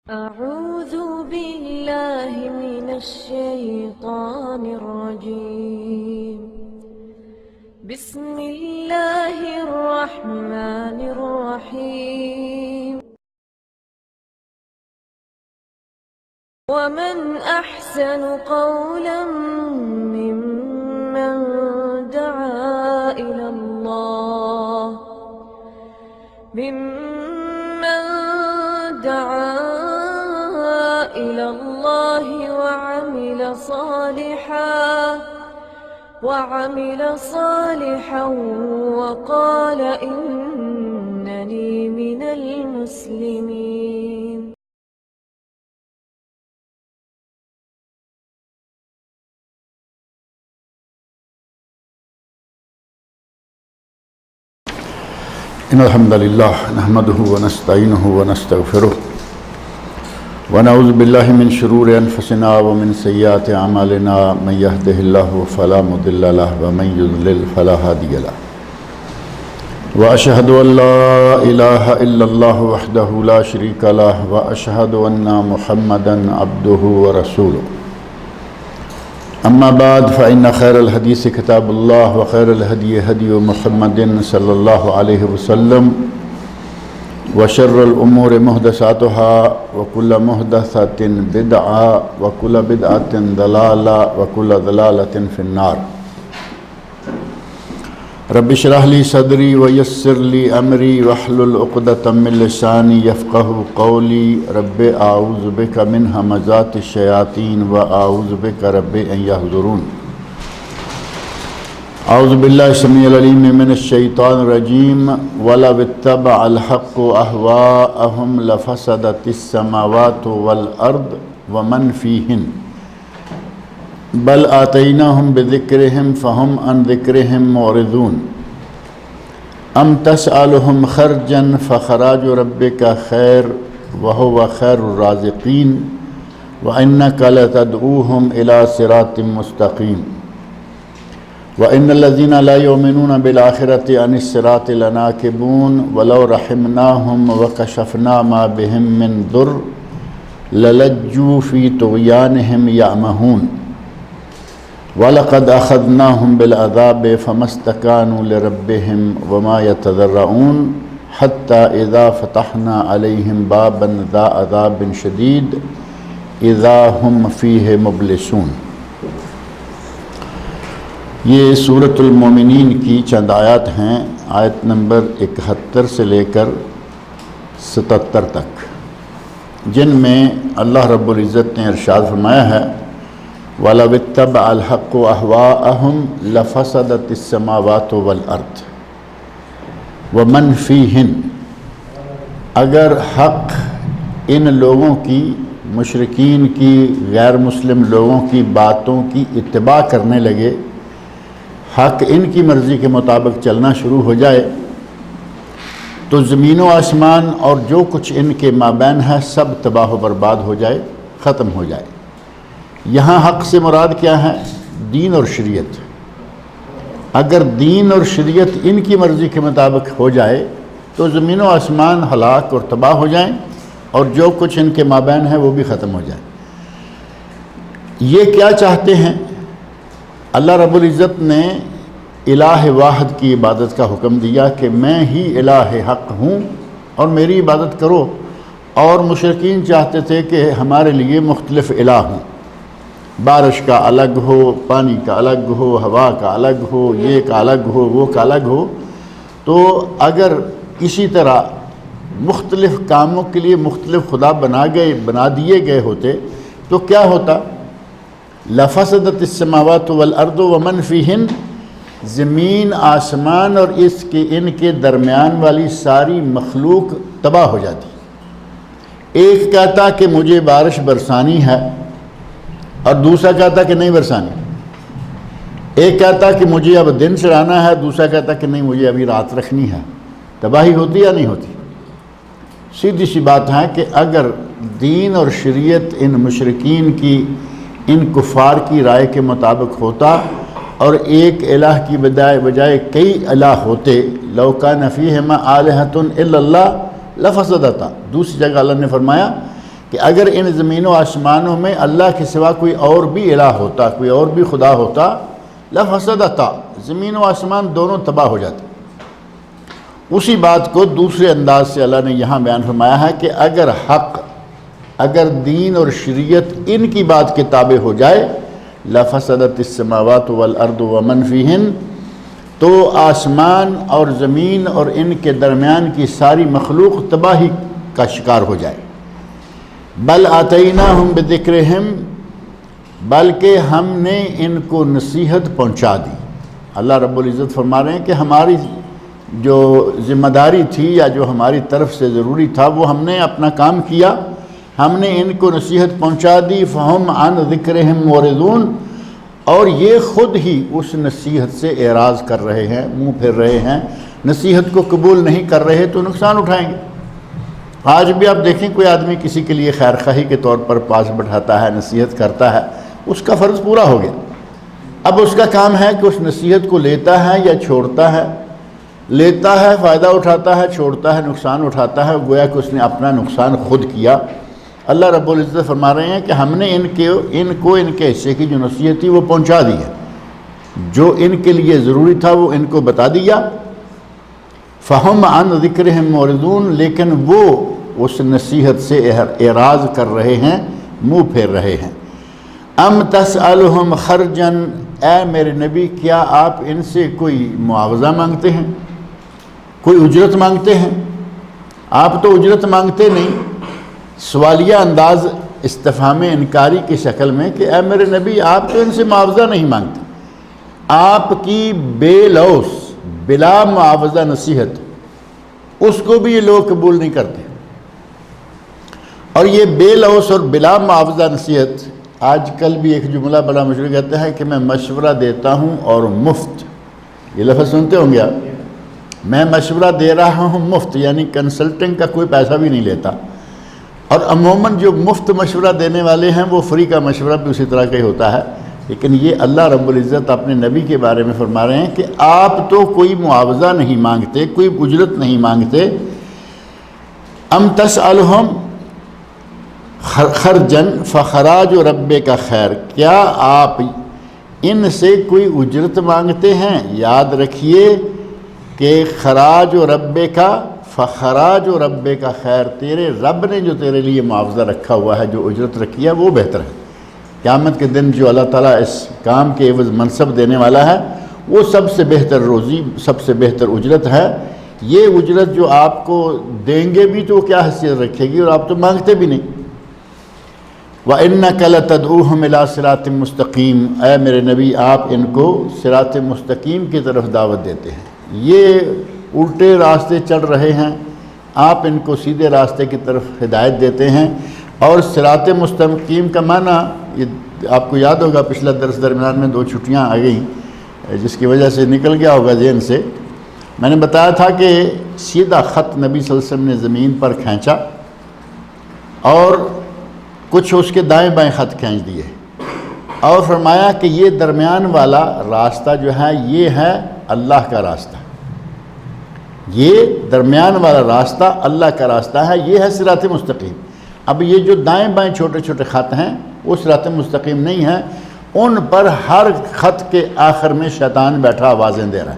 أعوذ بالله من الشيطان الرجيم. بسم الله الرحمن الرحيم. ومن أحسن قولا ممن دعا إلى الله وعمل صالحا وقال إنني من المسلمين. إن الحمد لله نحمده ونستعينه ونستغفره ونعوذ بالله من شرور أنفسنا ومن سيئات أعمالنا من يهده الله فلا مضل له ومن يضلل فلا هادي له وأشهد أن لا إله إلا الله وحده لا شريك له وأشهد أن محمدا عبده ورسوله. أما بعد فإن خير الحديث كتاب الله وخير الهدي هدي محمد صلى الله عليه وسلم وشر الأمور محدثاتها وكل محدثة بدعة وكل بدعة ضلالة وكل ضلالة في النار. رب اشرح لي صدري ويسر لي أمري واحلل عقدة من لساني يفقهوا قولي. رب أعوذ بك من همزات الشياطين وأعوذ بك رب أن يحضرون. أعوذ بالله السميع العليم من الشيطان الرجيم. ولو اتبع الحق أهواءهم لفسدت السماوات والأرض ومن فيهن بل آتيناهم بذكرهم فهم عن ذكرهم معرضون. أم تسألهم خرجا فخراج ربك خير وهو خير الرازقين وإنك لتدعوهم إلى صراط مستقيم. وإن الذين لا يؤمنون بالآخرة عن الصراط لناكبون ولو رحمناهم وكشفنا ما بهم من ضر للجوا في طغيانهم يعمهون. وَلَقَدْ أَخَذْنَاهُمْ بِالْعَذَابِ فَمَا اسْتَكَانُوا لِرَبِّهِمْ وَمَا يَتَضَرَّعُونَ حَتَّى إِذَا فَتَحْنَا عَلَيْهِمْ بَابًا ذَا عَذَابٍ شَدِيدٍ إِذَا هُمْ فِيهِ مُبْلِسُونَ. یہ سورۃ المومنین کی چند آیات ہیں، آیت نمبر 71 سے لے کر 77 تک، جن میں اللہ رب العزت نے ارشاد فرمایا ہے وَلَوِ اتَّبَعَ الْحَقُّ أَهْوَاءَهُمْ لَفَسَدَتِ السَّمَاوَاتُ وَالْأَرْضُ وَمَنْ فِيهِنْ. اگر حق ان لوگوں کی، مشرکین کی، غیر مسلم لوگوں کی باتوں کی اتباع کرنے لگے، حق ان کی مرضی کے مطابق چلنا شروع ہو جائے، تو زمین و آسمان اور جو کچھ ان کے مابین ہے سب تباہ و برباد ہو جائے، ختم ہو جائے. یہاں حق سے مراد کیا ہے؟ دین اور شریعت. اگر دین اور شریعت ان کی مرضی کے مطابق ہو جائے تو زمین و آسمان ہلاک اور تباہ ہو جائیں اور جو کچھ ان کے مابین ہے وہ بھی ختم ہو جائے. یہ کیا چاہتے ہیں؟ اللہ رب العزت نے الہ واحد کی عبادت کا حکم دیا کہ میں ہی الہ حق ہوں اور میری عبادت کرو، اور مشرکین چاہتے تھے کہ ہمارے لیے مختلف الہ ہوں، بارش کا الگ ہو، پانی کا الگ ہو، ہوا کا الگ ہو، یہ کا الگ ہو، وہ کا الگ ہو. تو اگر اسی طرح مختلف کاموں کے لیے مختلف خدا بنا دیے گئے ہوتے تو کیا ہوتا؟ لفسدت السماوات والارض ومن فیہن، زمین آسمان اور ان کے درمیان والی ساری مخلوق تباہ ہو جاتی. ایک کہتا کہ مجھے بارش برسانی ہے اور دوسرا کہتا کہ نہیں برسانی. ایک کہتا کہ مجھے اب دن چڑھانا ہے، دوسرا کہتا کہ نہیں مجھے ابھی رات رکھنی ہے. تباہی ہوتی یا نہیں ہوتی؟ سیدھی سی بات ہے کہ اگر دین اور شریعت ان مشرکین کی، ان کفار کی رائے کے مطابق ہوتا اور ایک الہ کی بجائے کئی الہ ہوتے، لو کان فیہما آلہۃ الا اللہ لفسدتا. دوسری جگہ اللہ نے فرمایا کہ اگر ان زمین و آسمانوں میں اللہ کے سوا کوئی اور بھی الہ ہوتا، کوئی اور بھی خدا ہوتا، لفسدتا، زمین و آسمان دونوں تباہ ہو جاتے۔ اسی بات کو دوسرے انداز سے اللہ نے یہاں بیان فرمایا ہے کہ اگر حق، اگر دین اور شریعت ان کی بات کے تابع ہو جائے، لفسدت السماوات والارض ومن فیہن، تو آسمان اور زمین اور ان کے درمیان کی ساری مخلوق تباہی کا شکار ہو جائے۔ بل آتیناہم بذکرہم، بلکہ ہم نے ان کو نصیحت پہنچا دی۔ اللہ رب العزت فرما رہے ہیں کہ ہماری جو ذمہ داری تھی یا جو ہماری طرف سے ضروری تھا وہ ہم نے اپنا کام کیا، ہم نے ان کو نصیحت پہنچا دی۔ فہم عن ذکرہم معرضون، اور یہ خود ہی اس نصیحت سے اعراض کر رہے ہیں، منہ پھیر رہے ہیں، نصیحت کو قبول نہیں کر رہے تو نقصان اٹھائیں گے۔ آج بھی آپ دیکھیں کوئی آدمی کسی کے لیے خیر خواہی کے طور پر پاس بٹھاتا ہے، نصیحت کرتا ہے، اس کا فرض پورا ہو گیا۔ اب اس کا کام ہے کہ اس نصیحت کو لیتا ہے یا چھوڑتا ہے، لیتا ہے فائدہ اٹھاتا ہے، چھوڑتا ہے نقصان اٹھاتا ہے، گویا کہ اس نے اپنا نقصان خود کیا۔ اللہ رب العزت فرما رہے ہیں کہ ہم نے ان کو ان کے حصے کی جو نصیحت تھی وہ پہنچا دی ہے، جو ان کے لیے ضروری تھا وہ ان کو بتا دیا۔ فہم عن ذکرہم معرضون، لیکن وہ اس نصیحت سے اعراض کر رہے ہیں، منہ پھیر رہے ہیں۔ ام تسألہم خرجا، اے میرے نبی کیا آپ ان سے کوئی معاوضہ مانگتے ہیں، کوئی اجرت مانگتے ہیں؟ آپ تو اجرت مانگتے نہیں، سوالیہ انداز استفہام انکاری کی شکل میں کہ اے میرے نبی آپ تو ان سے معاوضہ نہیں مانگتے۔ آپ کی بے لوث، بلا معاوضہ نصیحت، اس کو بھی یہ لوگ قبول نہیں کرتے۔ اور یہ بے لوث اور بلا معاوضہ نصیحت، آج کل بھی ایک جملہ بڑا مشہور کہتا ہے کہ میں مشورہ دیتا ہوں اور مفت، یہ لفظ سنتے ہوں گے آپ، میں مشورہ دے رہا ہوں مفت، یعنی کنسلٹنگ کا کوئی پیسہ بھی نہیں لیتا۔ اور عموماً جو مفت مشورہ دینے والے ہیں وہ فری کا مشورہ بھی اسی طرح کا ہی ہوتا ہے، لیکن یہ اللہ رب العزت اپنے نبی کے بارے میں فرما رہے ہیں کہ آپ تو کوئی معاوضہ نہیں مانگتے، کوئی اجرت نہیں مانگتے۔ ام تسألہم خرجن فخراج ربک خیر، کیا آپ ان سے کوئی اجرت مانگتے ہیں؟ یاد رکھیے کہ خراج ربک فخراج ربک خیر، تیرے رب نے جو تیرے لیے معاوضہ رکھا ہوا ہے، جو اجرت رکھی ہے وہ بہتر ہے۔ قیامت کے دن جو اللہ تعالیٰ اس کام کے عوض منصب دینے والا ہے وہ سب سے بہتر روزی، سب سے بہتر اجرت ہے۔ یہ اجرت جو آپ کو دیں گے بھی تو کیا حیثیت رکھے گی، اور آپ تو مانگتے بھی نہیں۔ وَإِنَّكَ لَتَدْعُوهُمْ إِلَىٰ صِرَاطٍ مُسْتَقِيمٍ، اے میرے نبی آپ ان کو صراط مستقیم کی طرف دعوت دیتے ہیں۔ یہ الٹے راستے چل رہے ہیں، آپ ان کو سیدھے راستے کی طرف ہدایت دیتے ہیں۔ اور صراط مستقیم کا معنی، یہ آپ کو یاد ہوگا پچھلا درس درمیان میں 2 چھٹیاں آ گئیں جس کی وجہ سے نکل گیا ہوگا ذہن سے، میں نے بتایا تھا کہ سیدھا خط نبی صلی اللہ علیہ وسلم نے زمین پر کھینچا اور کچھ اس کے دائیں بائیں خط کھینچ دیے، اور فرمایا کہ یہ درمیان والا راستہ جو ہے یہ ہے اللہ کا راستہ، یہ درمیان والا راستہ اللہ کا راستہ ہے، یہ ہے صراط مستقیم۔ اب یہ جو دائیں بائیں چھوٹے چھوٹے خط ہیں وہ صراط مستقیم نہیں ہیں، ان پر ہر خط کے آخر میں شیطان بیٹھا آوازیں دے رہا ہے،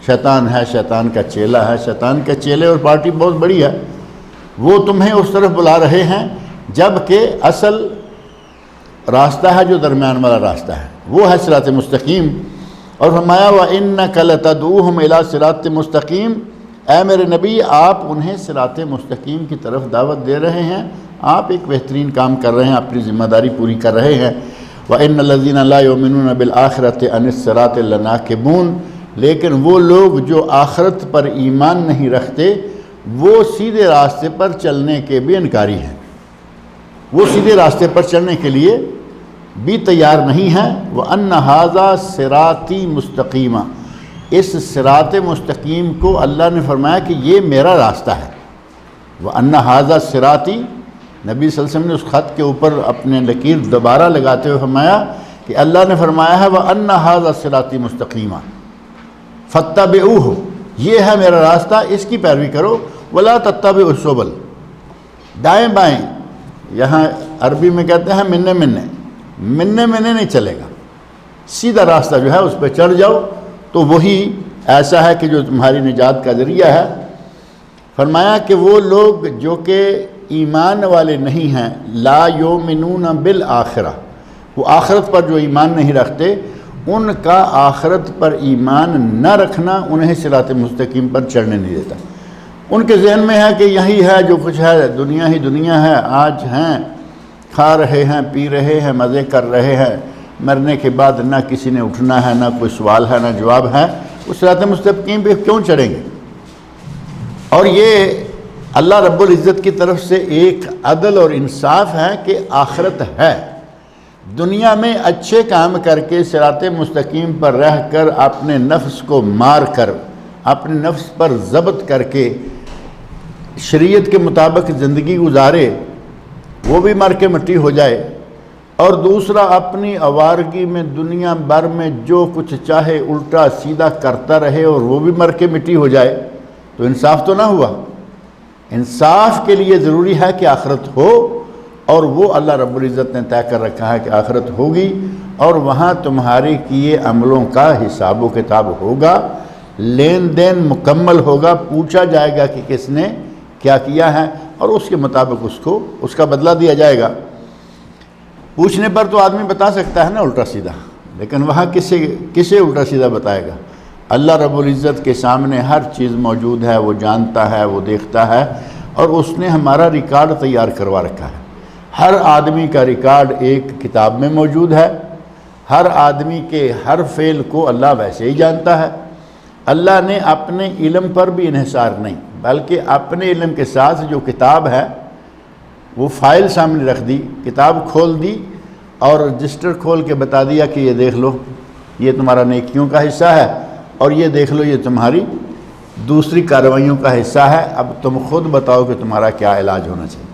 شیطان ہے، شیطان کا چیلا ہے، شیطان کے چیلے اور پارٹی بہت بڑی ہے، وہ تمہیں اس طرف بلا رہے ہیں، جبکہ اصل راستہ ہے جو درمیان والا راستہ ہے وہ ہے صراط مستقیم۔ اور فرمایا وَإِنَّكَ لَتَدْعُوهُمْ إِلَىٰ صِرَاطٍ مُسْتَقِيمٍ، اے میرے نبی آپ انہیں صراط مستقیم کی طرف دعوت دے رہے ہیں، آپ ایک بہترین کام کر رہے ہیں، اپنی ذمہ داری پوری کر رہے ہیں۔ وَإِنَّ الَّذِينَ لَا يُؤْمِنُونَ بِالْآخِرَةِ عَنِ الصِّرَاطِ لَنَاكِبُونَ، لیکن وہ لوگ جو آخرت پر ایمان نہیں رکھتے وہ سیدھے راستے پر چلنے کے بھی انکاری ہیں، وہ سیدھے راستے پر چلنے کے لیے بھی تیار نہیں ہیں۔ وَأَنَّ هَذَا صِرَاطِي مُسْتَقِيمًا، اس صراط مستقیم کو اللہ نے فرمایا کہ یہ میرا راستہ ہے۔ وَأَنَّ هَذَا صِرَاطِي، نبی صلی اللہ علیہ وسلم نے اس خط کے اوپر اپنے لکیر دوبارہ لگاتے ہوئے فرمایا کہ اللہ نے فرمایا ہے وَأَنَّ هَذَا صِرَاطِي مُسْتَقِيمًا فَاتَّبِعُوهُ، یہ ہے میرا راستہ، اس کی پیروی کرو۔ وَلَا تَتَّبِعُوا السُّبُلَ، دائیں بائیں یہاں عربی میں کہتے ہیں منے نہیں چلے گا، سیدھا راستہ جو ہے اس پہ چڑھ جاؤ تو وہی ایسا ہے کہ جو تمہاری نجات کا ذریعہ ہے۔ فرمایا کہ وہ لوگ جو کہ ایمان والے نہیں ہیں، لا یؤمنون بالآخرہ، وہ آخرت پر جو ایمان نہیں رکھتے، ان کا آخرت پر ایمان نہ رکھنا انہیں صراط مستقیم پر چڑھنے نہیں دیتا۔ ان کے ذہن میں ہے کہ یہی ہے جو کچھ ہے، دنیا ہی دنیا ہے، آج ہیں، کھا رہے ہیں، پی رہے ہیں، مزے کر رہے ہیں، مرنے کے بعد نہ کسی نے اٹھنا ہے، نہ کوئی سوال ہے، نہ جواب ہے، اس صراط مستقیم پہ کیوں چڑھیں گے؟ اور یہ اللہ رب العزت کی طرف سے ایک عدل اور انصاف ہے کہ آخرت ہے۔ دنیا میں اچھے کام کر کے صراط مستقیم پر رہ کر اپنے نفس کو مار کر، اپنے نفس پر ضبط کر کے شریعت کے مطابق زندگی گزارے، وہ بھی مر کے مٹی ہو جائے، اور دوسرا اپنی آوارگی میں دنیا بھر میں جو کچھ چاہے الٹا سیدھا کرتا رہے اور وہ بھی مر کے مٹی ہو جائے، تو انصاف تو نہ ہوا۔ انصاف کے لیے ضروری ہے کہ آخرت ہو، اور وہ اللہ رب العزت نے طے کر رکھا ہے کہ آخرت ہوگی، اور وہاں تمہارے کیے عملوں کا حساب و کتاب ہوگا، لین دین مکمل ہوگا، پوچھا جائے گا کہ کس نے کیا کیا ہے، اور اس کے مطابق اس کا بدلہ دیا جائے گا۔ پوچھنے پر تو آدمی بتا سکتا ہے نا الٹا سیدھا، لیکن وہاں کسے الٹا سیدھا بتائے گا؟ اللہ رب العزت کے سامنے ہر چیز موجود ہے، وہ جانتا ہے، وہ دیکھتا ہے، اور اس نے ہمارا ریکارڈ تیار کروا رکھا ہے۔ ہر آدمی کا ریکارڈ ایک کتاب میں موجود ہے، ہر آدمی کے ہر فعل کو اللہ ویسے ہی جانتا ہے۔ اللہ نے اپنے علم پر بھی انحصار نہیں، بلکہ اپنے علم کے ساتھ جو کتاب ہے وہ فائل سامنے رکھ دی، کتاب کھول دی اور رجسٹر کھول کے بتا دیا کہ یہ دیکھ لو، یہ تمہارا نیکیوں کا حصہ ہے، اور یہ دیکھ لو یہ تمہاری دوسری کارروائیوں کا حصہ ہے، اب تم خود بتاؤ کہ تمہارا کیا علاج ہونا چاہیے۔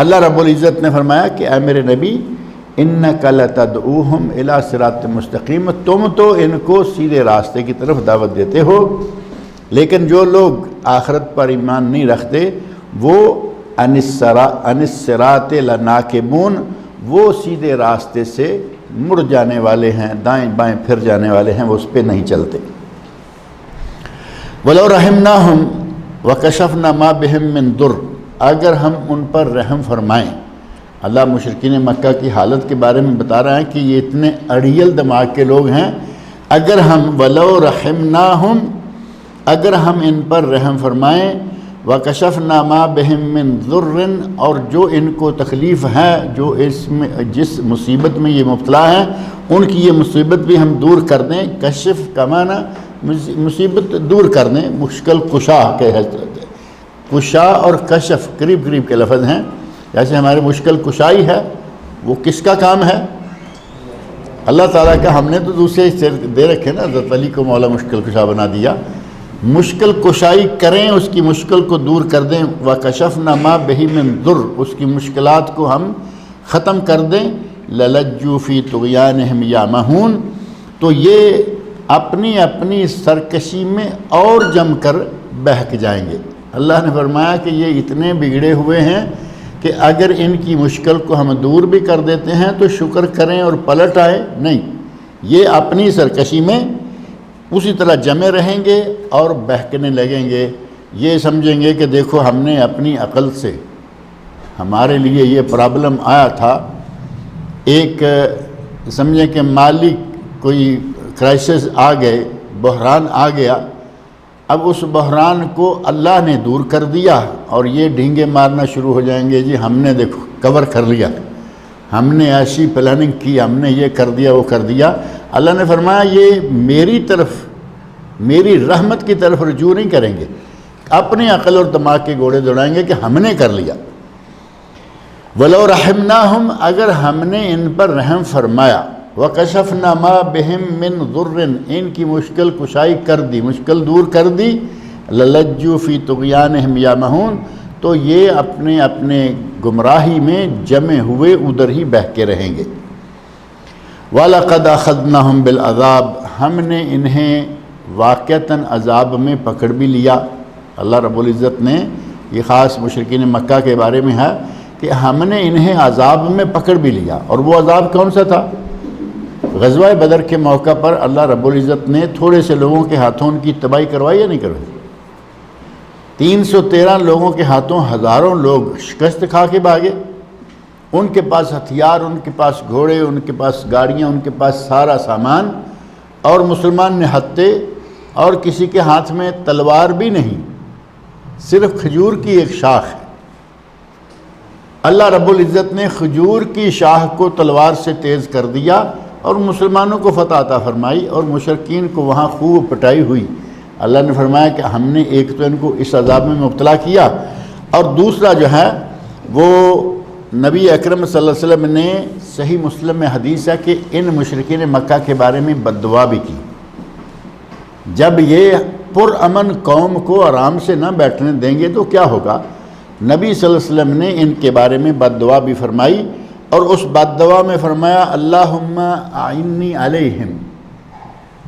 اللہ رب العزت نے فرمایا کہ اے میرے نبی، اِنَّكَ لَتَدْعُوهُمْ إِلَىٰ صِرَاطٍ مُسْتَقِيمٍ، تم تو ان کو سیدھے راستے کی طرف دعوت دیتے ہو، لیکن جو لوگ آخرت پر ایمان نہیں رکھتے وہ عَنِ الصِّرَاطِ لَنَاكِبُونَ، وہ سیدھے راستے سے مڑ جانے والے ہیں، دائیں بائیں پھر جانے والے ہیں، وہ اس پہ نہیں چلتے۔ وَلَوْ رَحِمْنَاهُمْ وَكَشَفْنَا مَا بِهِمْ مِنْ ضُرٍّ، اگر ہم ان پر رحم فرمائیں۔ اللہ مشرکین مکہ کی حالت کے بارے میں بتا رہا ہے کہ یہ اتنے اڑیل دماغ کے لوگ ہیں، اگر ہم وَلَوْ رَحِمْنَاهُمْ، اگر ہم ان پر رحم فرمائیں، وَكَشَفْنَا مَا بِهِمْ مِنْ ضُرٍّ، اور جو ان کو تکلیف ہے، جو جس مصیبت میں یہ مبتلا ہیں، ان کی یہ مصیبت بھی ہم دور کر دیں۔ کشف کا معنی مصیبت دور کر دیں، مشکل کشا کے کشا اور کشف قریب قریب کے لفظ ہیں، جیسے ہمارے مشکل کشائی ہے، وہ کس کا کام ہے؟ اللہ تعالیٰ کا۔ ہم نے تو دوسرے دے رکھے نا، حضرت علی کو مولا مشکل کشا بنا دیا۔ مشکل کشائی کریں، اس کی مشکل کو دور کر دیں۔ وَكَشَفْنَا مَا بِهِ مِنْ ضُرٍّ، اس کی مشکلات کو ہم ختم کر دیں۔ لَلَجُّوا فِي طُغْيَانِهِمْ يَعْمَهُونَ، تو یہ اپنی اپنی سرکشی میں اور جم کر بہک جائیں گے۔ اللہ نے فرمایا کہ یہ اتنے بگڑے ہوئے ہیں کہ اگر ان کی مشکل کو ہم دور بھی کر دیتے ہیں تو شکر کریں اور پلٹ آئے نہیں، یہ اپنی سرکشی میں اسی طرح جمے رہیں گے اور بہکنے لگیں گے۔ یہ سمجھیں گے کہ دیکھو ہم نے اپنی عقل سے، ہمارے لیے یہ پرابلم آیا تھا، ایک سمجھیں کہ مالی کوئی کرائسس آ گئے، بحران آ گیا، اب اس بحران کو اللہ نے دور کر دیا، اور یہ ڈھینگے مارنا شروع ہو جائیں گے، جی ہم نے دیکھو کور کر لیا، ہم نے ایسی پلاننگ کی، ہم نے یہ کر دیا وہ کر دیا۔ اللہ نے فرمایا یہ میری طرف، میری رحمت کی طرف رجوع نہیں کریں گے، اپنی عقل اور دماغ کے گھوڑے دوڑائیں گے کہ ہم نے کر لیا۔ وَلَوْ رَحِمْنَاهُمْ، اگر ہم نے ان پر رحم فرمایا، وَكَشَفْنَا مَا بِهِمْ مِنْ ضُرٍّ، ان کی مشکل کشائی کر دی، مشکل دور کر دی، لَلَجُّوا فِي طُغْيَانِهِمْ يَعْمَهُونَ، تو یہ اپنے اپنے گمراہی میں جمے ہوئے ادھر ہی بہہ کے رہیں گے۔ وَلَقَدْ أَخَذْنَاهُمْ بِالْعَذَابِ، ہم نے انہیں واقعتاً عذاب میں پکڑ بھی لیا۔ اللہ رب العزت نے، یہ خاص مشرکین مکہ کے بارے میں ہے کہ ہم نے انہیں عذاب میں پکڑ بھی لیا. اور وہ عذاب کون سا تھا؟ غزوہ بدر کے موقع پر اللہ رب العزت نے تھوڑے سے لوگوں کے ہاتھوں ان کی تباہی کروائی یا نہیں کروائی؟ 313 لوگوں کے ہاتھوں ہزاروں لوگ شکست کھا کے بھاگے. ان کے پاس ہتھیار، ان کے پاس گھوڑے، ان کے پاس گاڑیاں، ان کے پاس سارا سامان، اور مسلمان نہتے، اور کسی کے ہاتھ میں تلوار بھی نہیں، صرف کھجور کی ایک شاخ ہے. اللہ رب العزت نے کھجور کی شاخ کو تلوار سے تیز کر دیا اور مسلمانوں کو فتح عطا فرمائی، اور مشرکین کو وہاں خوب پٹائی ہوئی. اللہ نے فرمایا کہ ہم نے ایک تو ان کو اس عذاب میں مبتلا کیا، اور دوسرا جو ہے وہ نبی اکرم صلی اللہ علیہ وسلم نے صحیح مسلم میں حدیث ہے کہ ان مشرکین مکہ کے بارے میں بد دعا بھی کی. جب یہ پرامن قوم کو آرام سے نہ بیٹھنے دیں گے تو کیا ہوگا؟ نبی صلی اللہ علیہ وسلم نے ان کے بارے میں بد دعا بھی فرمائی، اور اس بد دعا میں فرمایا اللہم اعنی علیہم،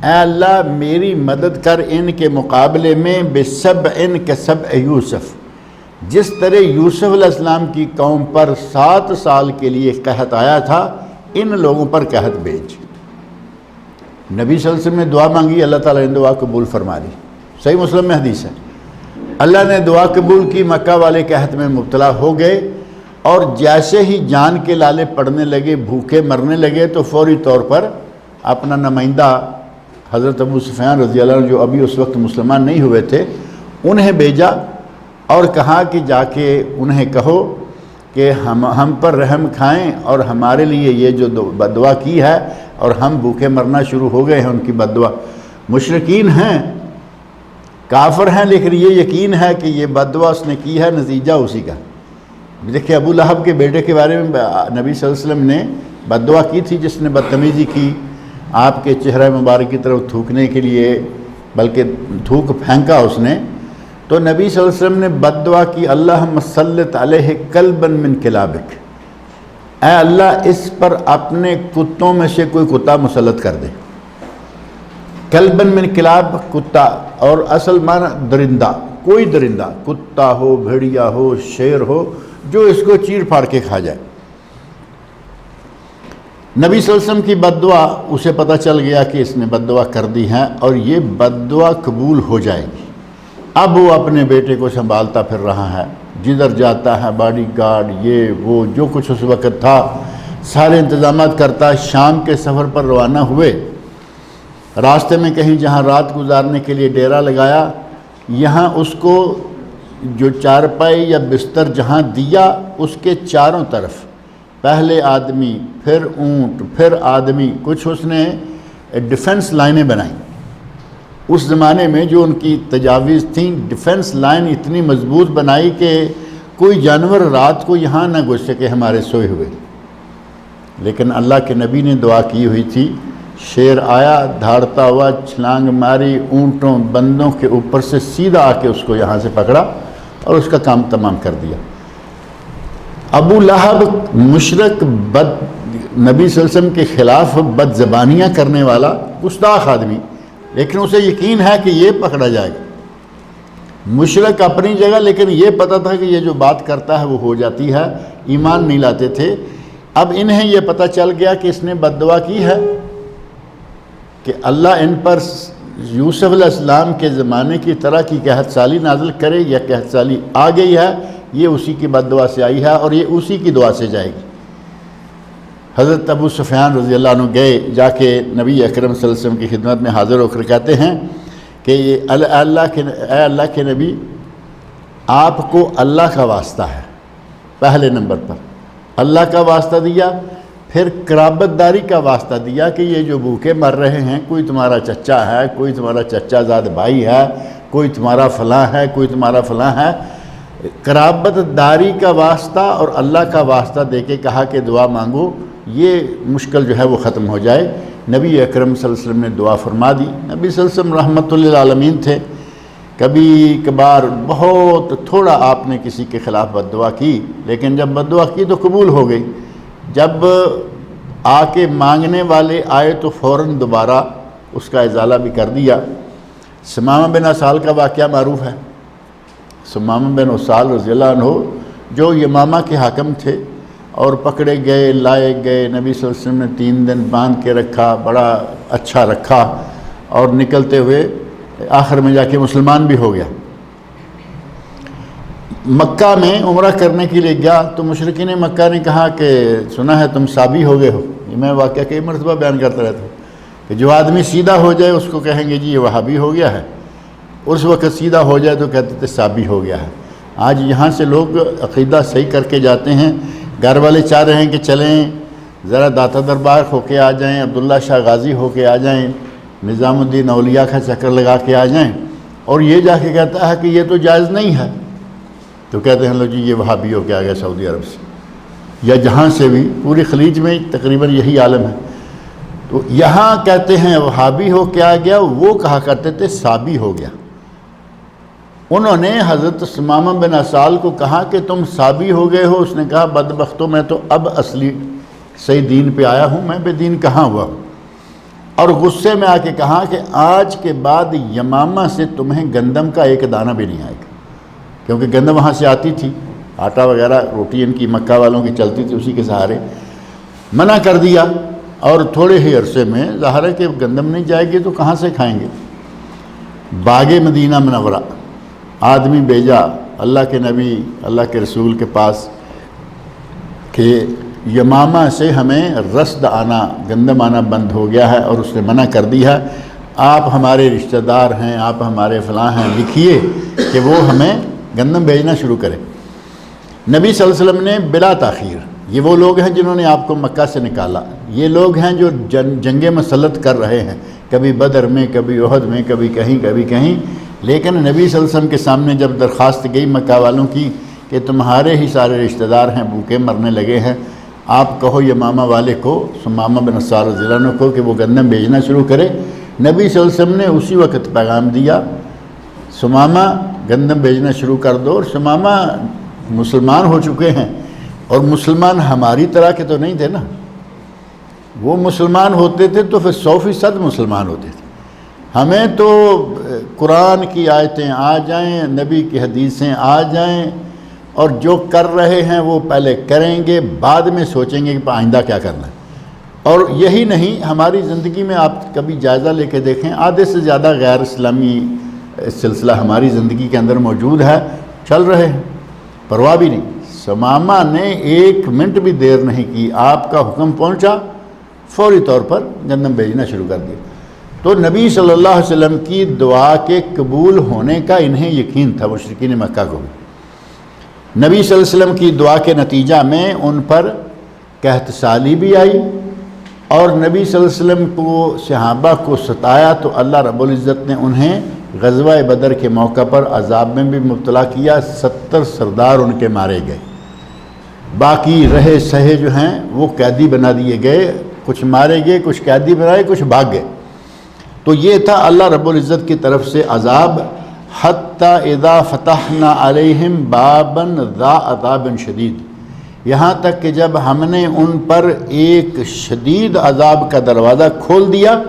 اے اللہ میری مدد کر ان کے مقابلے میں بسبع کسبع یوسف، جس طرح یوسف علیہ السلام کی قوم پر 7 سال کے لیے قحط آیا تھا، ان لوگوں پر قحط بھیج. نبی صلی اللہ علیہ وسلم نے دعا مانگی، اللہ تعالیٰ نے دعا قبول فرما لی. صحیح مسلم میں حدیث ہے. اللہ نے دعا قبول کی، مکہ والے قحط میں مبتلا ہو گئے، اور جیسے ہی جان کے لالے پڑنے لگے، بھوکے مرنے لگے، تو فوری طور پر اپنا نمائندہ حضرت ابو سفیان رضی اللہ عنہ، جو ابھی اس وقت مسلمان نہیں ہوئے تھے، انہیں بھیجا اور کہا کہ جا کے انہیں کہو کہ ہم پر رحم کھائیں، اور ہمارے لیے یہ جو بد دعا کی ہے، اور ہم بھوکے مرنا شروع ہو گئے ہیں ان کی بد دعا. مشرکین ہیں، کافر ہیں، لیکن یہ یقین ہے کہ یہ بد دعا اس نے کی ہے، نتیجہ اسی کا. دیکھیں ابو لہب کے بیٹے کے بارے میں نبی صلی اللہ علیہ وسلم نے بد دعا کی تھی، جس نے بدتمیزی کی آپ کے چہرہ مبارک کی طرف تھوکنے کے لیے، بلکہ تھوک پھینکا اس نے. تو نبی صلی اللہ علیہ وسلم نے بد دعا کی اللہم سلط علیہ کلبا من کلابک، اے اللہ اس پر اپنے کتوں میں سے کوئی کتا مسلط کر دے. کلبا من کلاب کتا، اور اصل معنی درندہ، کوئی درندہ، کتا ہو، بھیڑیا ہو، شیر ہو، جو اس کو چیر پھاڑ کے کھا جائے. نبی صلی اللہ علیہ وسلم کی بد دعا اسے پتہ چل گیا کہ اس نے بد دعا کر دی ہے، اور یہ بد دعا قبول ہو جائے گی. اب وہ اپنے بیٹے کو سنبھالتا پھر رہا ہے، جدھر جاتا ہے باڈی گارڈ، یہ وہ جو کچھ اس وقت تھا سارے انتظامات کرتا. شام کے سفر پر روانہ ہوئے، راستے میں کہیں جہاں رات گزارنے کے لیے ڈیرا لگایا، یہاں اس کو جو چارپائی یا بستر جہاں دیا، اس کے چاروں طرف پہلے آدمی، پھر اونٹ، پھر آدمی، کچھ اس نے ڈیفنس لائنیں بنائیں. اس زمانے میں جو ان کی تجاویز تھیں، ڈیفنس لائن اتنی مضبوط بنائی کہ کوئی جانور رات کو یہاں نہ گھس سکے ہمارے سوئے ہوئے. لیکن اللہ کے نبی نے دعا کی ہوئی تھی، شیر آیا، دھاڑتا ہوا چھلانگ ماری، اونٹوں بندوں کے اوپر سے سیدھا آ کے اس کو یہاں سے پکڑا اور اس کا کام تمام کر دیا. ابو لہب مشرک، نبی صلی اللہ علیہ وسلم کے خلاف بد زبانیاں کرنے والا گستاخ آدمی، لیکن اسے یقین ہے کہ یہ پکڑا جائے گا. مشرک اپنی جگہ، لیکن یہ پتہ تھا کہ یہ جو بات کرتا ہے وہ ہو جاتی ہے. ایمان نہیں لاتے تھے. اب انہیں یہ پتہ چل گیا کہ اس نے بد دعا کی ہے کہ اللہ ان پر یوسف علیہ السلام کے زمانے کی طرح کی قحط سالی نازل کرے، یا قحط سالی آ گئی ہے، یہ اسی کی بد دعا سے آئی ہے، اور یہ اسی کی دعا سے جائے گی. حضرت ابو سفیان رضی اللہ عنہ گئے، جا کے نبی اکرم صلی اللہ علیہ وسلم کی خدمت میں حاضر ہو کر کہتے ہیں کہ اے اللہ کے نبی، آپ کو اللہ کا واسطہ ہے. پہلے نمبر پر اللہ کا واسطہ دیا، پھر قرابت داری کا واسطہ دیا کہ یہ جو بھوکے مر رہے ہیں، کوئی تمہارا چچا ہے، کوئی تمہارا چچا زاد بھائی ہے، کوئی تمہارا فلاں ہے، کوئی تمہارا فلاں ہے. قرابت داری کا واسطہ اور اللہ کا واسطہ دے کے کہا کہ دعا مانگو، یہ مشکل جو ہے وہ ختم ہو جائے. نبی اکرم صلی اللہ علیہ وسلم نے دعا فرما دی. نبی صلی اللہ علیہ وسلم رحمت للعالمین تھے. کبھی کبھار بہت تھوڑا آپ نے کسی کے خلاف بد دعا کی، لیکن جب بد دعا کی تو قبول ہو گئی. جب آ کے مانگنے والے آئے تو فوراً دوبارہ اس کا ازالہ بھی کر دیا. ثمامہ بن اسال کا واقعہ معروف ہے. ثمامہ بن اسال رضی اللہ عنہ جو یمامہ کے حاکم تھے اور پکڑے گئے، لائے گئے، نبی صلی اللہ علیہ وسلم نے 3 دن باندھ کے رکھا، بڑا اچھا رکھا، اور نکلتے ہوئے آخر میں جا کے مسلمان بھی ہو گیا۔ مکہ میں عمرہ کرنے کے لیے گیا تو مشرکین مکہ نے کہا کہ سنا ہے تم صابی ہو گئے ہو۔ یہ میں واقعہ کئی مرتبہ بیان کرتا رہتا ہوں کہ جو آدمی سیدھا ہو جائے اس کو کہیں گے جی یہ وہابی ہو گیا ہے، اس وقت سیدھا ہو جائے تو کہتے تھے صابی ہو گیا ہے۔ آج یہاں سے لوگ عقیدہ صحیح کر کے جاتے ہیں، گھر والے چاہ رہے ہیں کہ چلیں ذرا داتا دربار ہو کے آ جائیں، عبداللہ شاہ غازی ہو کے آ جائیں، نظام الدین اولیاء کا چکر لگا کے آ جائیں، اور یہ جا کے کہتا ہے کہ یہ تو جائز نہیں ہے، تو کہتے ہیں لو جی یہ وہابی ہو کے آ گیا سعودی عرب سے یا جہاں سے بھی، پوری خلیج میں تقریباً یہی عالم ہے۔ تو یہاں کہتے ہیں وہابی ہو کے آ گیا، وہ کہا کرتے تھے صابی ہو گیا۔ انہوں نے حضرت ثمامہ بن اسال کو کہا کہ تم صابی ہو گئے ہو، اس نے کہا بدبختوں میں تو اب اصلی صحیح دین پہ آیا ہوں، میں بے دین کہاں ہوا ہوں۔ اور غصے میں آ کے کہا کہ آج کے بعد یمامہ سے تمہیں گندم کا ایک دانہ بھی نہیں آئے گا، کیونکہ گندم وہاں سے آتی تھی، آٹا وغیرہ روٹی ان کی مکہ والوں کی چلتی تھی، اسی کے سہارے منع کر دیا۔ اور تھوڑے ہی عرصے میں ظاہر ہے کہ گندم نہیں جائے گی تو کہاں سے کھائیں گے۔ باغ مدینہ منورہ آدمی بھیجا اللہ کے نبی اللہ کے رسول کے پاس کہ یمامہ سے ہمیں رسد آنا، گندم آنا بند ہو گیا ہے، اور اس نے منع کر دیا ہے، آپ ہمارے رشتہ دار ہیں، آپ ہمارے فلاں ہیں، لکھیے کہ وہ ہمیں گندم بھیجنا شروع کرے۔ نبی صلی اللہ علیہ وسلم نے بلا تاخیر، یہ وہ لوگ ہیں جنہوں نے آپ کو مکہ سے نکالا، یہ لوگ ہیں جو جنگ مسلط کر رہے ہیں، کبھی بدر میں، کبھی احد میں، کبھی کہیں کبھی کہیں، لیکن نبی صلی اللہ علیہ وسلم کے سامنے جب درخواست گئی مکہ والوں کی کہ تمہارے ہی سارے رشتہ دار ہیں، بھوکے مرنے لگے ہیں، آپ کہو یمامہ والے کو، ثمامہ بن اسال رضی اللہ عنہ کو کہ وہ گندم بھیجنا شروع کرے۔ نبی صلی اللہ علیہ وسلم نے اسی وقت پیغام دیا، ثمامہ گندم بھیجنا شروع کر دو۔ اور ثمامہ مسلمان ہو چکے ہیں، اور مسلمان ہماری طرح کے تو نہیں تھے نا، وہ مسلمان ہوتے تھے تو پھر 100% مسلمان ہوتے تھے۔ ہمیں تو قرآن کی آیتیں آ جائیں، نبی کی حدیثیں آ جائیں، اور جو کر رہے ہیں وہ پہلے کریں گے، بعد میں سوچیں گے کہ آئندہ کیا کرنا ہے۔ اور یہی نہیں، ہماری زندگی میں آپ کبھی جائزہ لے کے دیکھیں، آدھے سے زیادہ غیر اسلامی سلسلہ ہماری زندگی کے اندر موجود ہے، چل رہے ہیں، پرواہ بھی نہیں۔ ثمامہ نے 1 منٹ بھی دیر نہیں کی، آپ کا حکم پہنچا، فوری طور پر گندم بھیجنا شروع کر دیا۔ تو نبی صلی اللہ علیہ وسلم کی دعا کے قبول ہونے کا انہیں یقین تھا، مشرکین مکہ کو۔ نبی صلی اللہ علیہ وسلم کی دعا کے نتیجہ میں ان پر قحط سالی بھی آئی، اور نبی صلی اللہ علیہ وسلم کو صحابہ کو ستایا تو اللہ رب العزت نے انہیں غزوہ بدر کے موقع پر عذاب میں بھی مبتلا کیا، 70 سردار ان کے مارے گئے، باقی رہے سہے جو ہیں وہ قیدی بنا دیے گئے، کچھ مارے گئے، کچھ قیدی بنائے، کچھ بھاگ گئے۔ تو یہ تھا اللہ رب العزت کی طرف سے عذاب، حتی اذا فتحنا علیہم بابا ذا عذاب شدید، یہاں تک کہ جب ہم نے ان پر ایک شدید عذاب کا دروازہ کھول دیا،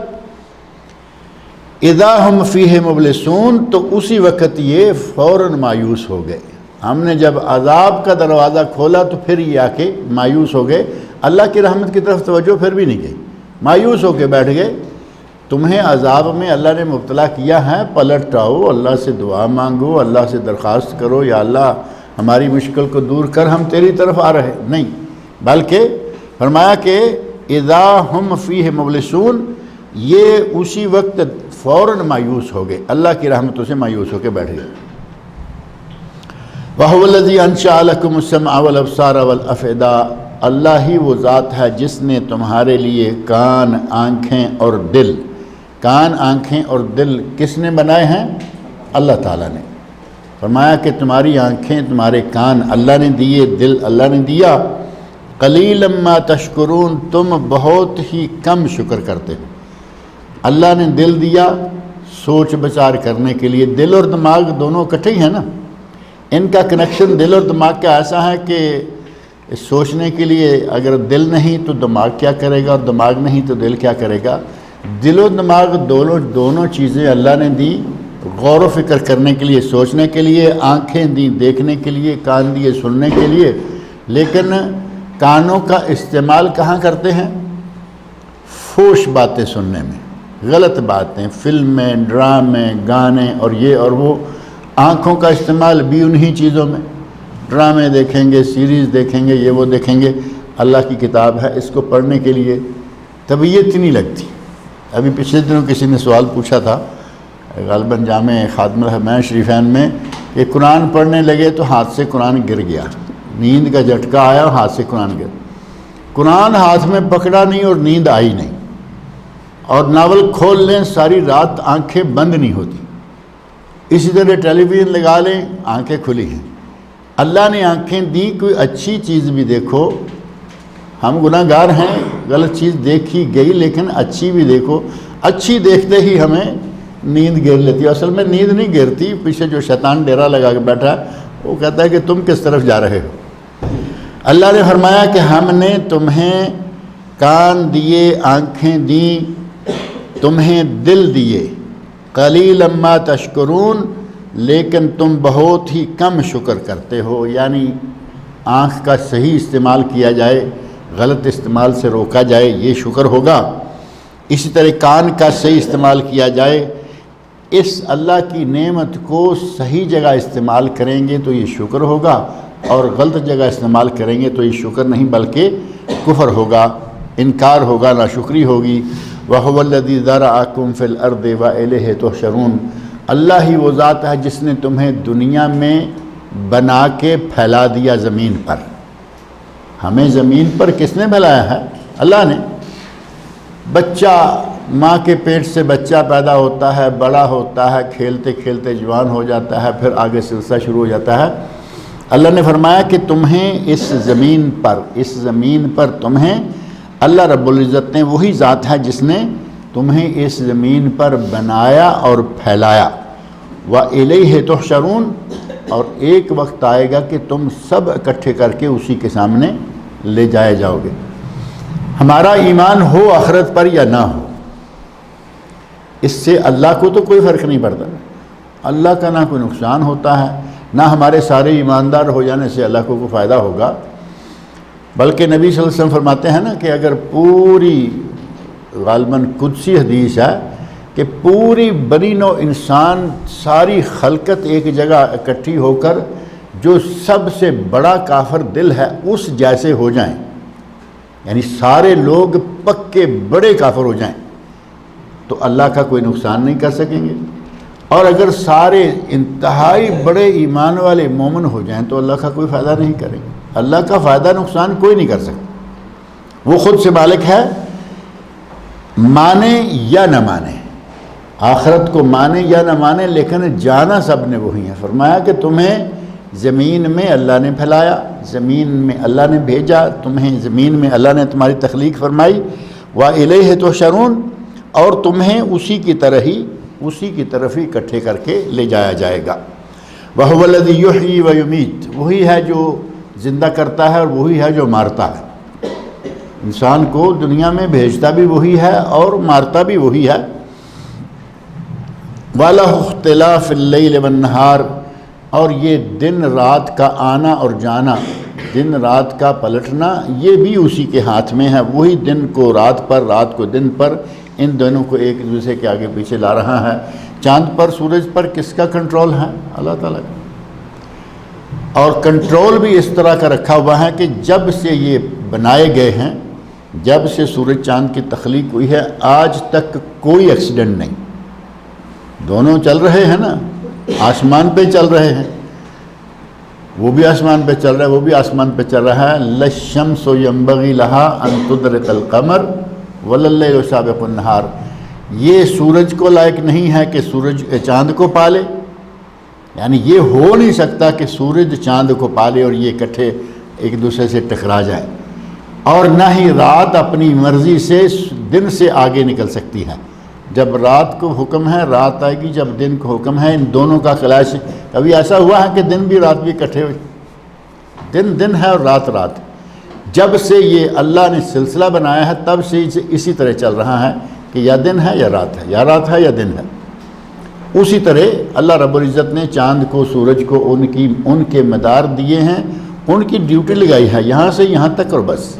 اذا ہم فیہ مبلسون، تو اسی وقت یہ فوراً مایوس ہو گئے۔ ہم نے جب عذاب کا دروازہ کھولا تو پھر یہ آ کے مایوس ہو گئے، اللہ کی رحمت کی طرف توجہ پھر بھی نہیں گئی، مایوس ہو کے بیٹھ گئے۔ تمہیں عذاب میں اللہ نے مبتلا کیا ہے، پلٹ آؤ، اللہ سے دعا مانگو، اللہ سے درخواست کرو، یا اللہ ہماری مشکل کو دور کر، ہم تیری طرف آ رہے نہیں، بلکہ فرمایا کہ اذا ہم فیہ مبلسون، یہ اسی وقت فوراً مایوس ہو گئے، اللہ کی رحمتوں سے مایوس ہو کے بیٹھ گئے۔ وَهُوَ الَّذِي أَنشَأَ لَكُمُ السَّمْعَ وَالْأَبْصَارَ وَالْأَفْئِدَةَ، اللہ ہی وہ ذات ہے جس نے تمہارے لیے کان، آنکھیں اور دل، کان، آنکھیں اور دل کس نے بنائے ہیں؟ اللہ تعالیٰ نے۔ فرمایا کہ تمہاری آنکھیں، تمہارے کان اللہ نے دیے، دل اللہ نے دیا۔ قلیلا ما تشکرون، تم بہت ہی کم شکر کرتے ہو۔ اللہ نے دل دیا سوچ بچار کرنے کے لیے، دل اور دماغ دونوں اکٹھے ہی ہیں نا، ان کا کنیکشن دل اور دماغ کا ایسا ہے کہ سوچنے کے لیے اگر دل نہیں تو دماغ کیا کرے گا، اور دماغ نہیں تو دل کیا کرے گا۔ دل و دماغ دونوں چیزیں اللہ نے دی، غور و فکر کرنے کے لیے، سوچنے کے لیے، آنکھیں دیں دیکھنے کے لیے، کان دیے سننے کے لیے، لیکن کانوں کا استعمال کہاں کرتے ہیں؟ فحش باتیں سننے میں، غلط باتیں، فلمیں، ڈرامے، گانے اور یہ اور وہ۔ آنکھوں کا استعمال بھی انہی چیزوں میں، ڈرامے دیکھیں گے، سیریز دیکھیں گے، یہ وہ دیکھیں گے۔ اللہ کی کتاب ہے، اس کو پڑھنے کے لیے طبیعت نہیں لگتی۔ ابھی پچھلے دنوں کسی نے سوال پوچھا تھا، غالباً جامع خادم الحرمین شریفین میں، کہ قرآن پڑھنے لگے تو ہاتھ سے قرآن گر گیا، نیند کا جھٹکا آیا اور ہاتھ سے قرآن گر۔ قرآن ہاتھ میں پکڑا نہیں اور نیند آئی نہیں، اور ناول کھول لیں ساری رات آنکھیں بند نہیں ہوتی، اسی طرح ٹیلی ویژن لگا لیں آنکھیں کھلی ہیں۔ اللہ نے آنکھیں دی، کوئی اچھی چیز بھی دیکھو۔ ہم گناہ گار ہیں، غلط چیز دیکھی گئی، لیکن اچھی بھی دیکھو۔ اچھی دیکھتے ہی ہمیں نیند گر لیتی ہے۔ اصل میں نیند نہیں گرتی، پیچھے جو شیطان ڈیرا لگا کے بیٹھا ہے وہ کہتا ہے کہ تم کس طرف جا رہے ہو۔ اللہ نے فرمایا کہ ہم نے تمہیں کان دیے، آنکھیں دیں، تمہیں دل دیے، قلیلا ما تشکرون، لیکن تم بہت ہی کم شکر کرتے ہو۔ یعنی آنکھ کا صحیح استعمال کیا جائے، غلط استعمال سے روکا جائے، یہ شکر ہوگا۔ اسی طرح کان کا صحیح استعمال کیا جائے، اس اللہ کی نعمت کو صحیح جگہ استعمال کریں گے تو یہ شکر ہوگا، اور غلط جگہ استعمال کریں گے تو یہ شکر نہیں بلکہ کفر ہوگا، انکار ہوگا، ناشکری ہوگی۔ وَهُوَ الَّذِي ذَرَأَكُمْ فِي الْأَرْضِ وَإِلَيْهِ تُحْشَرُونَ، اللہ ہی وہ ذات ہے جس نے تمہیں دنیا میں بنا کے پھیلا دیا زمین پر۔ ہمیں زمین پر کس نے پھیلایا ہے؟ اللہ نے۔ بچہ ماں کے پیٹ سے بچہ پیدا ہوتا ہے، بڑا ہوتا ہے، کھیلتے کھیلتے جوان ہو جاتا ہے، پھر آگے سلسلہ شروع ہو جاتا ہے۔ اللہ نے فرمایا کہ تمہیں اس زمین پر تمہیں اللہ رب العزت نے، وہی ذات ہے جس نے تمہیں اس زمین پر بنایا اور پھیلایا۔ وَإِلَيْهِ تُحْشَرُونَ، اور ایک وقت آئے گا کہ تم سب اکٹھے کر کے اسی کے سامنے لے جائے جاؤ گے۔ ہمارا ایمان ہو آخرت پر یا نہ ہو، اس سے اللہ کو تو کوئی فرق نہیں پڑتا۔ اللہ کا نہ کوئی نقصان ہوتا ہے، نہ ہمارے سارے ایماندار ہو جانے سے اللہ کو کوئی فائدہ ہوگا۔ بلکہ نبی صلی اللہ علیہ وسلم فرماتے ہیں نا کہ اگر پوری، غالباً قدسی حدیث ہے کہ پوری بنی نوع انسان، ساری خلقت ایک جگہ اکٹھی ہو کر جو سب سے بڑا کافر دل ہے اس جیسے ہو جائیں، یعنی سارے لوگ پکے بڑے کافر ہو جائیں، تو اللہ کا کوئی نقصان نہیں کر سکیں گے۔ اور اگر سارے انتہائی بڑے ایمان والے مومن ہو جائیں تو اللہ کا کوئی فائدہ نہیں کریں گے۔ اللہ کا فائدہ نقصان کوئی نہیں کر سکتا، وہ خود سے مالک ہے، مانے یا نہ مانے، آخرت کو مانے یا نہ مانے، لیکن جانا سب نے وہی ہے۔ فرمایا کہ تمہیں زمین میں اللہ نے پھیلایا، زمین میں اللہ نے بھیجا، تمہیں زمین میں اللہ نے تمہاری تخلیق فرمائی، وَإِلَيْهِ تُحْشَرُونَ، اور تمہیں اسی کی طرف ہی اکٹھے کر کے لے جایا جائے گا۔ وَهُوَ الَّذِي يُحْيِي وَيُمِيتُ، وہی ہے جو زندہ کرتا ہے اور وہی ہے جو مارتا ہے۔ انسان کو دنیا میں بھیجتا بھی وہی ہے اور مارتا بھی وہی ہے۔ وَلَهُ اخْتِلَافُ اللَّيْلِ وَالنَّهَارِ، اور یہ دن رات کا آنا اور جانا، دن رات کا پلٹنا، یہ بھی اسی کے ہاتھ میں ہے۔ وہی دن کو رات پر، رات کو دن پر، ان دونوں کو ایک دوسرے کے آگے پیچھے لا رہا ہے۔ چاند پر، سورج پر کس کا کنٹرول ہے؟ اللہ تعالیٰ کا۔ اور کنٹرول بھی اس طرح کا رکھا ہوا ہے کہ جب سے یہ بنائے گئے ہیں، جب سے سورج چاند کی تخلیق ہوئی ہے، آج تک کوئی ایکسیڈنٹ نہیں۔ دونوں چل رہے ہیں نا، آسمان پہ چل رہے ہیں، وہ بھی آسمان پہ چل رہا ہے، وہ بھی آسمان پہ چل رہا ہے۔ لَلشَّمْسُ يَنبَغِي لَهَا أَن تُدْرِكَ الْقَمَرَ وَلَا اللَّيْلُ سَابِقُ النَّهَارِ، یہ سورج کو لائق نہیں ہے کہ سورج چاند کو پالے، یعنی یہ ہو نہیں سکتا کہ سورج چاند کو پالے اور یہ اکٹھے ایک دوسرے سے ٹکرا جائیں، اور نہ ہی رات اپنی مرضی سے دن سے آگے نکل سکتی ہے۔ جب رات کو حکم ہے رات آئے گی، جب دن کو حکم ہے، ان دونوں کا کلاش۔ کبھی ایسا ہوا ہے کہ دن بھی رات بھی اکٹھے ہوئے؟ دن دن ہے اور رات رات۔ جب سے یہ اللہ نے سلسلہ بنایا ہے تب سے اسی طرح چل رہا ہے کہ یا دن ہے یا رات ہے، یا رات ہے یا دن ہے۔ اسی طرح اللہ رب العزت نے چاند کو سورج کو ان کے مدار دیے ہیں، ان کی ڈیوٹی لگائی ہے یہاں سے یہاں تک، اور بس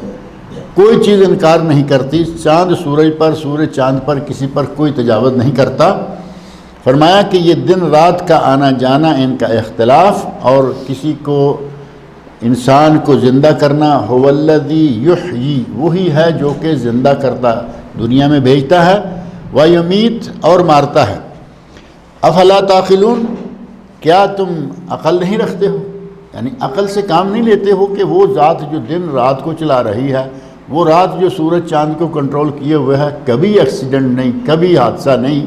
کوئی چیز انکار نہیں کرتی۔ چاند سورج پر، سورج چاند پر، کسی پر کوئی تجاوز نہیں کرتا۔ فرمایا کہ یہ دن رات کا آنا جانا، ان کا اختلاف، اور کسی کو انسان کو زندہ کرنا، هو الذی یحیی، وہی ہے جو کہ زندہ کرتا دنیا میں بھیجتا ہے، ویمیت، اور مارتا ہے۔ افلا تعقلون، کیا تم عقل نہیں رکھتے ہو؟ یعنی عقل سے کام نہیں لیتے ہو کہ وہ ذات جو دن رات کو چلا رہی ہے، وہ رات جو سورج چاند کو کنٹرول کیے ہوئے ہے، کبھی ایکسیڈنٹ نہیں، کبھی حادثہ نہیں،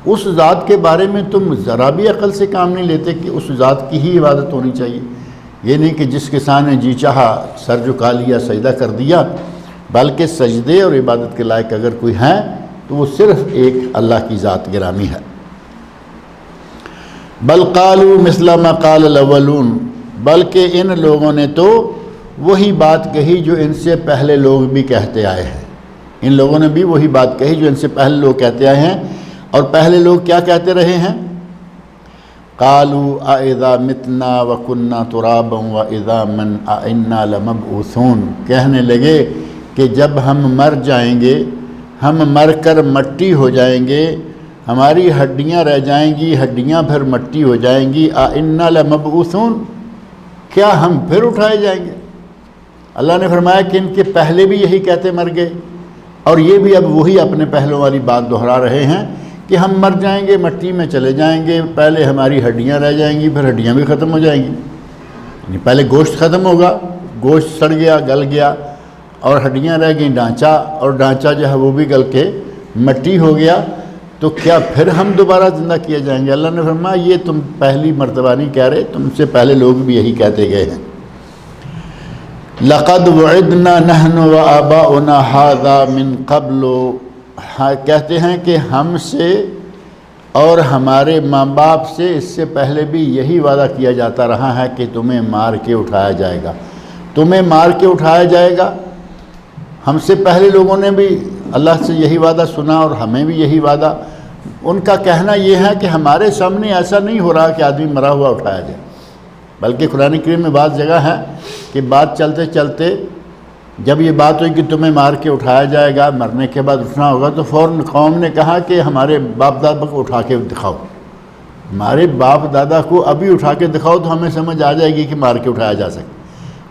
اس ذات کے بارے میں تم ذرا بھی عقل سے کام نہیں لیتے کہ اس ذات کی ہی عبادت ہونی چاہیے؟ یہ نہیں کہ جس کے سامنے جی چاہا سر جھکا لیا، سجدہ کر دیا، بلکہ سجدے اور عبادت کے لائق اگر کوئی ہے تو وہ صرف ایک اللہ کی ذات گرامی ہے۔ بل قالوا مثل ما قال الاولون، بلکہ ان لوگوں نے تو وہی بات کہی جو ان سے پہلے لوگ بھی کہتے آئے ہیں۔ ان لوگوں نے بھی وہی بات کہی جو ان سے پہلے لوگ کہتے آئے ہیں، اور پہلے لوگ کیا کہتے رہے ہیں؟ قالوا اذا متنا وكنا ترابا وعظاما انا لمبعوثون، کہنے لگے کہ جب ہم مر جائیں گے، ہم مر کر مٹی ہو جائیں گے، ہماری ہڈیاں رہ جائیں گی، ہڈیاں پھر مٹی ہو جائیں گی، انا لمبعوثون، کیا ہم پھر اٹھائے جائیں گے؟ اللہ نے فرمایا کہ ان کے پہلے بھی یہی کہتے مر گئے، اور یہ بھی اب وہی اپنے پہلوں والی بات دہرا رہے ہیں کہ ہم مر جائیں گے، مٹی میں چلے جائیں گے، پہلے ہماری ہڈیاں رہ جائیں گی، پھر ہڈیاں بھی ختم ہو جائیں گی۔ یعنی پہلے گوشت ختم ہوگا، گوشت سڑ گیا، گل گیا، اور ہڈیاں رہ گئیں ڈھانچہ، اور ڈھانچہ جو ہے وہ بھی گل کے مٹی ہو گیا، تو کیا پھر ہم دوبارہ زندہ کیے جائیں گے؟ اللہ نے فرمایا یہ تم پہلی مرتبہ نہیں کہہ رہے، تم سے پہلے لوگ بھی یہی کہتے گئے ہیں۔ لقد وعدنا نحن وآباؤنا هذا من قبل، کہتے ہیں کہ ہم سے اور ہمارے ماں باپ سے اس سے پہلے بھی یہی وعدہ کیا جاتا رہا ہے کہ تمہیں مار کے اٹھایا جائے گا، تمہیں مار کے اٹھایا جائے گا۔ ہم سے پہلے لوگوں نے بھی اللہ سے یہی وعدہ سنا، اور ہمیں بھی یہی وعدہ۔ ان کا کہنا یہ ہے کہ ہمارے سامنے ایسا نہیں ہو رہا کہ آدمی مرا ہوا اٹھایا جائے، بلکہ قرآن کریم میں بعض جگہ ہے کہ بات چلتے چلتے جب یہ بات ہوئی کہ تمہیں مار کے اٹھایا جائے گا، مرنے کے بعد اٹھنا ہوگا، تو فوراً قوم نے کہا کہ ہمارے باپ دادا کو اٹھا کے دکھاؤ، ہمارے باپ دادا کو ابھی اٹھا کے دکھاؤ تو ہمیں سمجھ آ جائے گی کہ مار کے اٹھایا جا سکے۔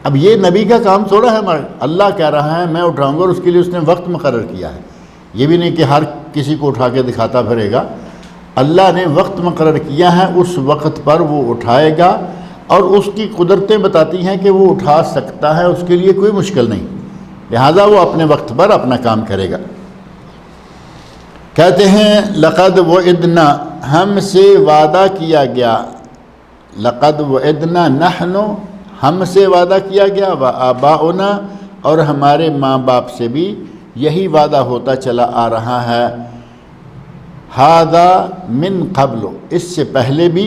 اب یہ نبی کا کام تھوڑا ہے، اللہ کہہ رہا ہے میں اٹھاؤں گا، اور اس کے لیے اس نے وقت مقرر کیا ہے۔ یہ بھی نہیں کہ ہر کسی کو اٹھا کے دکھاتا پھرے گا، اللہ نے وقت مقرر کیا ہے، اس وقت پر وہ اٹھائے گا، اور اس کی قدرتیں بتاتی ہیں کہ وہ اٹھا سکتا ہے، اس کے لیے کوئی مشکل نہیں، لہذا وہ اپنے وقت پر اپنا کام کرے گا۔ کہتے ہیں لقد وعدنا، ہم سے وعدہ کیا گیا، لقد وعدنا نحن، ہم سے وعدہ کیا گیا، وآباؤنا، اور ہمارے ماں باپ سے بھی یہی وعدہ ہوتا چلا آ رہا ہے، ھذا من قبل، اس سے پہلے بھی،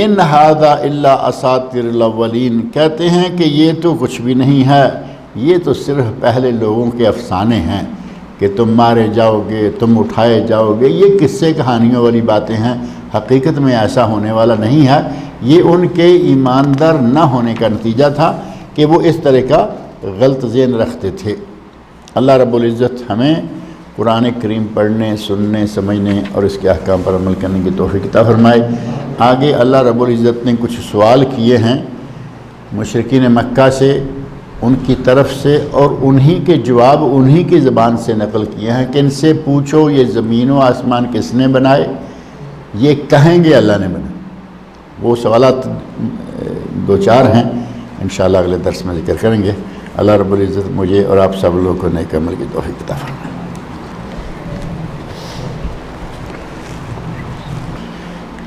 ان ھذا الا اساطیر الاولین، کہتے ہیں کہ یہ تو کچھ بھی نہیں ہے، یہ تو صرف پہلے لوگوں کے افسانے ہیں کہ تم مارے جاؤ گے، تم اٹھائے جاؤ گے، یہ قصے کہانیوں والی باتیں ہیں، حقیقت میں ایسا ہونے والا نہیں ہے۔ یہ ان کے ایماندار نہ ہونے کا نتیجہ تھا کہ وہ اس طرح کا غلط ذہن رکھتے تھے۔ اللہ رب العزت ہمیں قرآن کریم پڑھنے، سننے، سمجھنے اور اس کے احکام پر عمل کرنے کی توفیق عطا فرمائے۔ آگے اللہ رب العزت نے کچھ سوال کیے ہیں مشرکین مکہ سے، ان کی طرف سے، اور انہی کے جواب انہی کی زبان سے نقل کیے ہیں کہ ان سے پوچھو یہ زمین و آسمان کس نے بنائے؟ یہ کہیں گے اللہ نے بنائے۔ وہ سوالات دو چار ہیں، انشاءاللہ اگلے درس میں ذکر کریں گے۔ اللہ رب العزت مجھے اور آپ سب لوگوں کو نیک عمل کی توفیق عطا فرمائے۔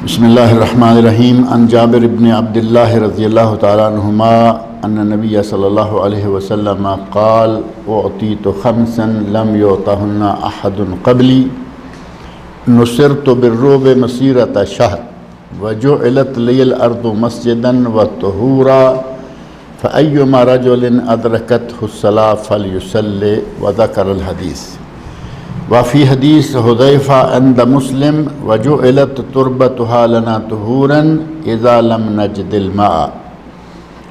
بسم اللہ الرحمن الرحیم۔ عن جابر بن عبداللہ رضی اللہ تعالیٰ عنہما ان نبی صلی اللہ علیہ وسلم قال اعطیت خمسا لم یعطہن احد قبلی، نصرت بالرعب مسیرۃ شہر، وجعلت لی الارض مسجدا وطہورا، فأیما رجل ادرکتہ الصلاۃ فلیصلی، وذکر الحدیث۔ وفی حدیث حذیفہ عند مسلم وجعلت تربتها لنا طہورا اذا لم نجد الماء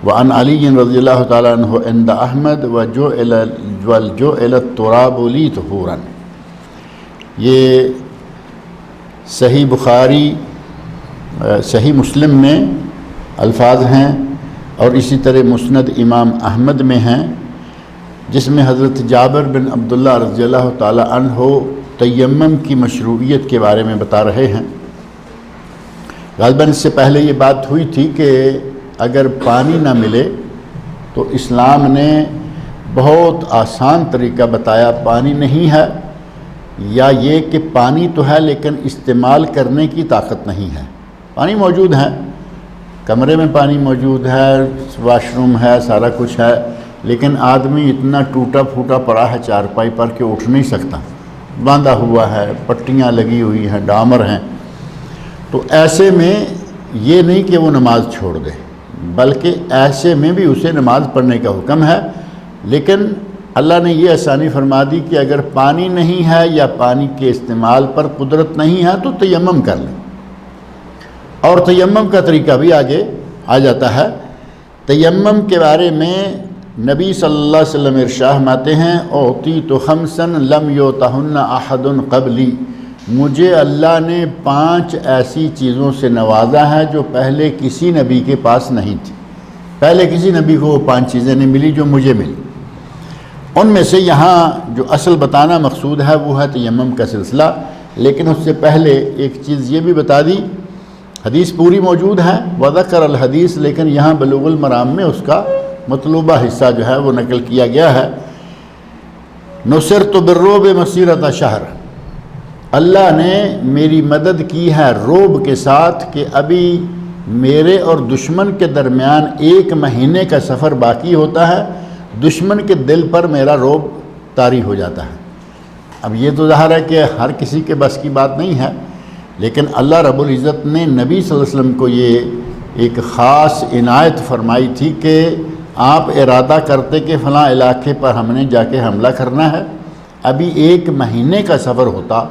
وعن علی رضی اللہ تعالیٰ عنہ عند احمد وجعل التراب لی طہورا۔ یہ صحیح بخاری صحیح مسلم میں الفاظ ہیں اور اسی طرح مسند امام احمد میں ہیں، جس میں حضرت جابر بن عبداللہ رضی اللہ تعالی عنہ تیمم کی مشروعیت کے بارے میں بتا رہے ہیں۔ غالباً اس سے پہلے یہ بات ہوئی تھی کہ اگر پانی نہ ملے تو اسلام نے بہت آسان طریقہ بتایا، پانی نہیں ہے یا یہ کہ پانی تو ہے لیکن استعمال کرنے کی طاقت نہیں ہے۔ پانی موجود ہے، کمرے میں پانی موجود ہے، واش روم ہے، سارا کچھ ہے، لیکن آدمی اتنا ٹوٹا پھوٹا پڑا ہے چارپائی پر کہ اٹھ نہیں سکتا، باندھا ہوا ہے، پٹیاں لگی ہوئی ہیں، ڈامر ہیں۔ تو ایسے میں یہ نہیں کہ وہ نماز چھوڑ دے، بلکہ ایسے میں بھی اسے نماز پڑھنے کا حکم ہے، لیکن اللہ نے یہ آسانی فرما دی کہ اگر پانی نہیں ہے یا پانی کے استعمال پر قدرت نہیں ہے تو تیمم کر لیں، اور تیمم کا طریقہ بھی آگے آ جاتا ہے۔ تیمم کے بارے میں نبی صلی اللہ علیہ وسلم ارشاد فرماتے ہیں اعطیت خمسا لم یؤتہن احد قبلی، مجھے اللہ نے 5 ایسی چیزوں سے نوازا ہے جو پہلے کسی نبی کے پاس نہیں تھی۔ پہلے کسی نبی کو وہ 5 چیزیں نہیں ملی جو مجھے ملی۔ ان میں سے یہاں جو اصل بتانا مقصود ہے وہ ہے تیمم کا سلسلہ، لیکن اس سے پہلے ایک چیز یہ بھی بتا دی، حدیث پوری موجود ہے وذکر الحدیث، لیکن یہاں بلوغ المرام میں اس کا مطلوبہ حصہ جو ہے وہ نقل کیا گیا ہے۔ نصرت بالرعب مسیرۃ شہر، اللہ نے میری مدد کی ہے رعب کے ساتھ کہ ابھی میرے اور دشمن کے درمیان 1 مہینے کا سفر باقی ہوتا ہے، دشمن کے دل پر میرا رعب طاری ہو جاتا ہے۔ اب یہ تو ظاہر ہے کہ ہر کسی کے بس کی بات نہیں ہے، لیکن اللہ رب العزت نے نبی صلی اللہ علیہ وسلم کو یہ ایک خاص عنایت فرمائی تھی کہ آپ ارادہ کرتے کہ فلاں علاقے پر ہم نے جا کے حملہ کرنا ہے، ابھی 1 مہینے کا سفر ہوتا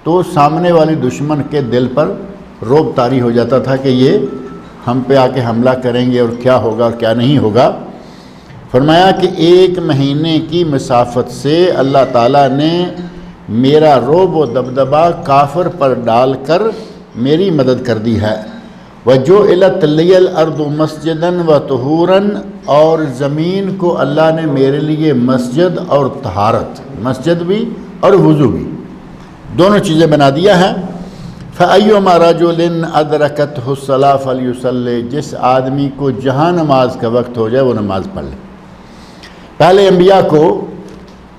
تو سامنے والے دشمن کے دل پر رعب طاری ہو جاتا تھا کہ یہ ہم پہ آ کے حملہ کریں گے اور کیا ہوگا اور کیا نہیں ہوگا۔ فرمایا کہ 1 مہینے کی مسافت سے اللہ تعالیٰ نے میرا رعب و دبدبہ کافر پر ڈال کر میری مدد کر دی ہے۔ وَجُعِلَتْ لِيَ الْأَرْضُ مَسْجِدًا وَطُهُورًا، اور زمین کو اللہ نے میرے لیے مسجد اور طہارت، مسجد بھی اور وضو بھی، دونوں چیزیں بنا دیا ہے۔ فَأَيُّمَا رَجُلٍ أَدْرَكَتْهُ الصَّلَاةُ فَلْيُصَلِّ، جس آدمی کو جہاں نماز کا وقت ہو جائے وہ نماز پڑھ لے۔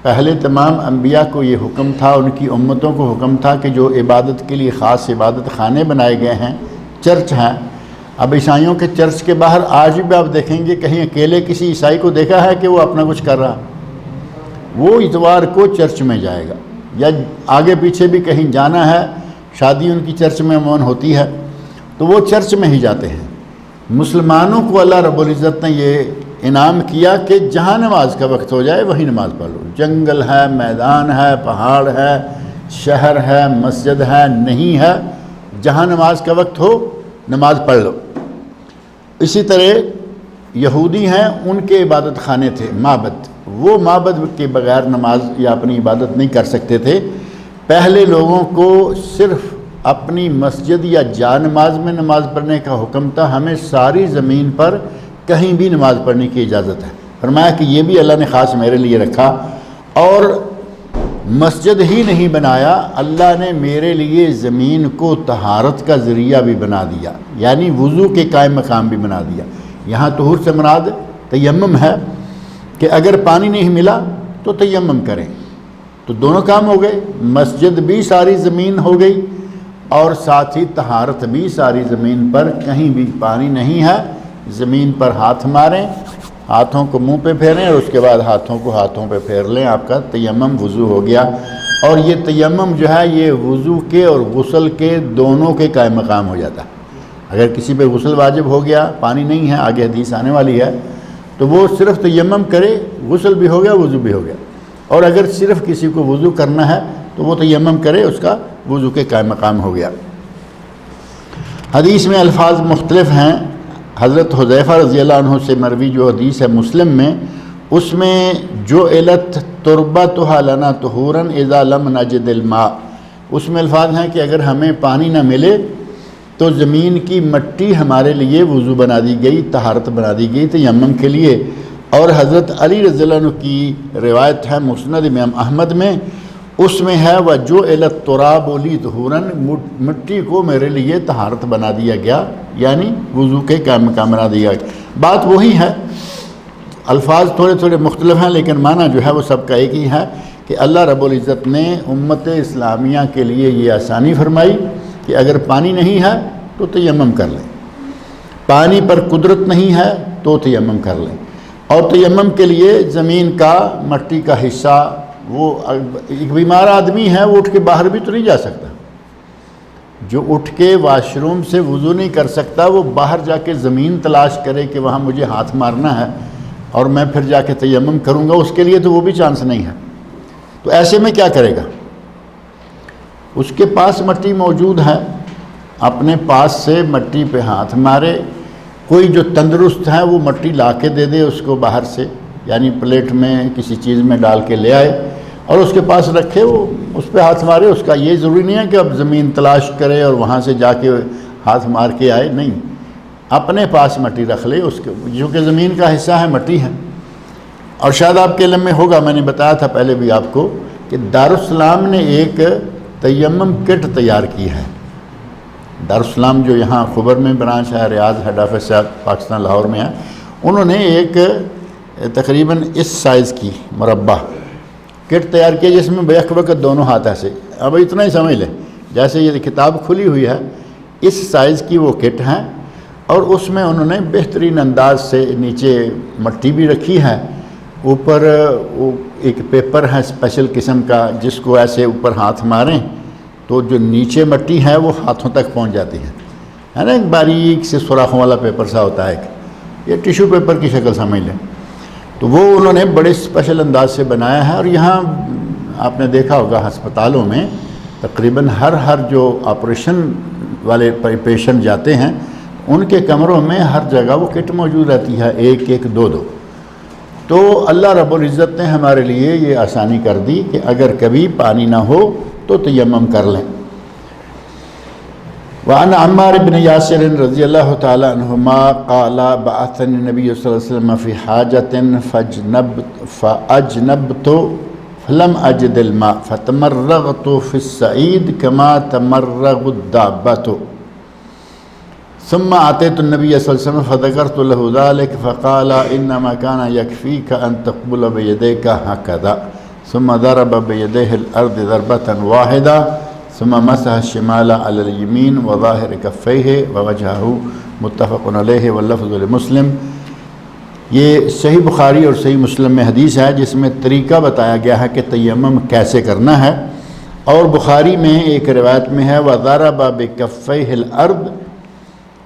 پہلے تمام انبیاء کو یہ حکم تھا، ان کی امتوں کو حکم تھا کہ جو عبادت کے لیے خاص عبادت خانے بنائے گئے ہیں، چرچ ہیں۔ اب عیسائیوں کے چرچ کے باہر آج بھی آپ دیکھیں گے کہیں اکیلے کسی عیسائی کو دیکھا ہے کہ وہ اپنا کچھ کر رہا، وہ اتوار کو چرچ میں جائے گا، یا آگے پیچھے بھی کہیں جانا ہے، شادی ان کی چرچ میں عموماً ہوتی ہے تو وہ چرچ میں ہی جاتے ہیں۔ مسلمانوں کو اللہ رب العزت نے یہ انعام کیا کہ جہاں نماز کا وقت ہو جائے وہی نماز پڑھ لو، جنگل ہے، میدان ہے، پہاڑ ہے، شہر ہے، مسجد ہے، نہیں ہے، جہاں نماز کا وقت ہو نماز پڑھ لو۔ اسی طرح یہودی ہیں، ان کے عبادت خانے تھے، معبد، وہ معبد کے بغیر نماز یا اپنی عبادت نہیں کر سکتے تھے۔ پہلے لوگوں کو صرف اپنی مسجد یا جا نماز میں نماز پڑھنے کا حکم تھا، ہمیں ساری زمین پر کہیں بھی نماز پڑھنے کی اجازت ہے۔ فرمایا کہ یہ بھی اللہ نے خاص میرے لیے رکھا، اور مسجد ہی نہیں بنایا، اللہ نے میرے لیے زمین کو طہارت کا ذریعہ بھی بنا دیا، یعنی وضو کے قائم مقام بھی بنا دیا۔ یہاں طہور سے مراد تیمم ہے کہ اگر پانی نہیں ملا تو تیمم کریں، تو دونوں کام ہو گئے، مسجد بھی ساری زمین ہو گئی اور ساتھ ہی طہارت بھی ساری زمین پر، کہیں بھی پانی نہیں ہے زمین پر ہاتھ ماریں، ہاتھوں کو منہ پہ پھیریں اور اس کے بعد ہاتھوں کو ہاتھوں پہ پھیر لیں، آپ کا تیمم وضو ہو گیا۔ اور یہ تیمم جو ہے یہ وضو کے اور غسل کے دونوں کے قائم مقام ہو جاتا ہے۔ اگر کسی پہ غسل واجب ہو گیا، پانی نہیں ہے، آگے حدیث آنے والی ہے، تو وہ صرف تیمم کرے، غسل بھی ہو گیا، وضو بھی ہو گیا۔ اور اگر صرف کسی کو وضو کرنا ہے تو وہ تیمم کرے، اس کا وضو کے قائم مقام ہو گیا۔ حدیث میں الفاظ مختلف ہیں۔ حضرت حذیفہ رضی اللہ عنہ سے مروی جو حدیث ہے مسلم میں، اس میں جعلت تربتها لنا طہورا اذا لم نجد الماء، اس میں الفاظ ہیں کہ اگر ہمیں پانی نہ ملے تو زمین کی مٹی ہمارے لیے وضو بنا دی گئی، طہارت بنا دی گئی تیمم کے لیے۔ اور حضرت علی رضی اللہ عنہ کی روایت ہے مسند امام احمد میں، اس میں ہے وَجُعِلَ التُّرَابُ لِي طُهُورًا، مٹی کو میرے لیے طہارت بنا دیا گیا، یعنی وضو کے قائم مقام بنا دیا گیا۔ بات وہی ہے، الفاظ تھوڑے تھوڑے مختلف ہیں لیکن معنی جو ہے وہ سب کا ایک ہی ہے کہ اللہ رب العزت نے امت اسلامیہ کے لیے یہ آسانی فرمائی کہ اگر پانی نہیں ہے تو تیمم کر لیں، پانی پر قدرت نہیں ہے تو تیمم کر لیں۔ اور تیمم کے لیے زمین کا مٹی کا حصہ، وہ ایک بیمار آدمی ہے وہ اٹھ کے باہر بھی تو نہیں جا سکتا، جو اٹھ کے واش روم سے وضو نہیں کر سکتا وہ باہر جا کے زمین تلاش کرے کہ وہاں مجھے ہاتھ مارنا ہے اور میں پھر جا کے تیمم کروں گا، اس کے لیے تو وہ بھی چانس نہیں ہے۔ تو ایسے میں کیا کرے گا؟ اس کے پاس مٹی موجود ہے، اپنے پاس سے مٹی پہ ہاتھ مارے، کوئی جو تندرست ہے وہ مٹی لا کے دے دے اس کو باہر سے، یعنی پلیٹ میں کسی چیز میں ڈال کے لے آئے اور اس کے پاس رکھے، وہ اس پہ ہاتھ مارے۔ اس کا یہ ضروری نہیں ہے کہ اب زمین تلاش کرے اور وہاں سے جا کے ہاتھ مار کے آئے، نہیں، اپنے پاس مٹی رکھ لے، اس کے جو کہ زمین کا حصہ ہے مٹی ہے۔ اور شاید آپ کے علم میں ہوگا، میں نے بتایا تھا پہلے بھی آپ کو کہ دارالسلام نے ایک تیمم کٹ تیار کی ہے۔ دارالسلام جو یہاں خبر میں برانچ ہے، ریاض ہیڈ آفس ہے، پاکستان لاہور میں ہے، انہوں نے ایک تقریباً اس سائز کی مربع کٹ تیار کیا جس میں بیک وقت دونوں ہاتھ ایسے، اب اتنا ہی سمجھ لیں جیسے یہ کتاب کھلی ہوئی ہے، اس سائز کی وہ کٹ ہیں، اور اس میں انہوں نے بہترین انداز سے نیچے مٹی بھی رکھی ہے، اوپر وہ ایک پیپر ہے اسپیشل قسم کا جس کو ایسے اوپر ہاتھ ماریں تو جو نیچے مٹی ہے وہ ہاتھوں تک پہنچ جاتی ہے نا، ایک باریک سے سوراخوں والا پیپر سا ہوتا ہے، ایک یہ ٹیشو پیپر کی شکل سمجھ لیں، تو وہ انہوں نے بڑے اسپیشل انداز سے بنایا ہے۔ اور یہاں آپ نے دیکھا ہوگا ہسپتالوں میں تقریباً ہر جو آپریشن والے پیشنٹ جاتے ہیں ان کے کمروں میں ہر جگہ وہ کٹ موجود رہتی ہے، ایک ایک دو دو۔ تو اللہ رب العزت نے ہمارے لیے یہ آسانی کر دی کہ اگر کبھی پانی نہ ہو تو تیمم کر لیں۔ وعن عمار بن یاسر رضی اللہ تعالی عنہما قال بعثني النبي صلی اللہ علیہ وسلم في حاجة فأجنبت فلم أجد الماء فتمرغت في الصعيد كما تمرغ الدابة ثم أتيت النبي صلى الله عليه وسلم فذكرت له ذلك فقال إنما كان يكفيك أن تقبل بيديك هكذا ثم ضرب بيديه الأرض ضربة واحدة ثم مسح الشمال على اليمين وظاهر كفيه ووجهه متفق عليه واللفظ لمسلم۔ یہ صحیح بخاری اور صحیح مسلم میں حدیث ہے جس میں طریقہ بتایا گیا ہے کہ تیمم کیسے کرنا ہے، اور بخاری میں ایک روایت میں ہے وضرب بكفيه الأرض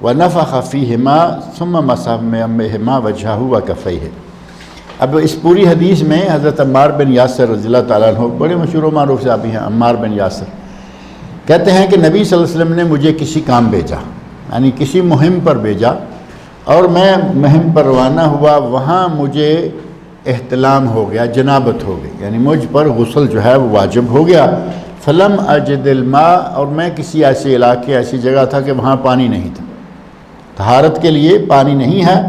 ونفخ فيهما ثم مسح بهما وجهه وكفيه۔ اب اس پوری حدیث میں حضرت عمار بن یاسر رضی اللہ تعالیٰ عنہ بڑے مشہور و معروف صحابی ہیں، عمار بن یاسر کہتے ہیں کہ نبی صلی اللہ علیہ وسلم نے مجھے کسی کام بھیجا، یعنی کسی مہم پر بھیجا، اور میں مہم پر روانہ ہوا، وہاں مجھے احتلام ہو گیا، جنابت ہو گئی، یعنی مجھ پر غسل جو ہے وہ واجب ہو گیا۔ فلم اجد الماء، اور میں کسی ایسے علاقے ایسی جگہ تھا کہ وہاں پانی نہیں تھا، طہارت کے لیے پانی نہیں ہے۔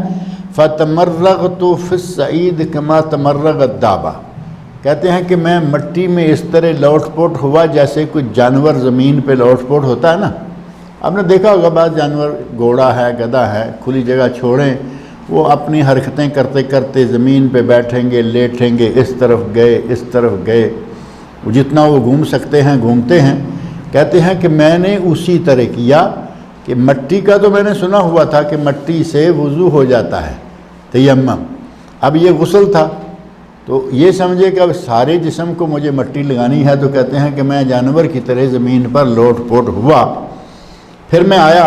فتمرغت فی الصعید کما تمرغ الدابہ، کہتے ہیں کہ میں مٹی میں اس طرح لوٹ پوٹ ہوا جیسے کوئی جانور زمین پہ لوٹ پوٹ ہوتا ہے نا، آپ نے دیکھا ہوگا بعض جانور، گھوڑا ہے، گدھا ہے، کھلی جگہ چھوڑیں وہ اپنی حرکتیں کرتے کرتے زمین پہ بیٹھیں گے، لیٹیں گے، اس طرف گئے اس طرف گئے، جتنا وہ گھوم سکتے ہیں گھومتے ہیں۔ کہتے ہیں کہ میں نے اسی طرح کیا کہ مٹی کا تو میں نے سنا ہوا تھا کہ مٹی سے وضو ہو جاتا ہے تیمم، اب یہ غسل تھا تو یہ سمجھے کہ اب سارے جسم کو مجھے مٹی لگانی ہے، تو کہتے ہیں کہ میں جانور کی طرح زمین پر لوٹ پوٹ ہوا، پھر میں آیا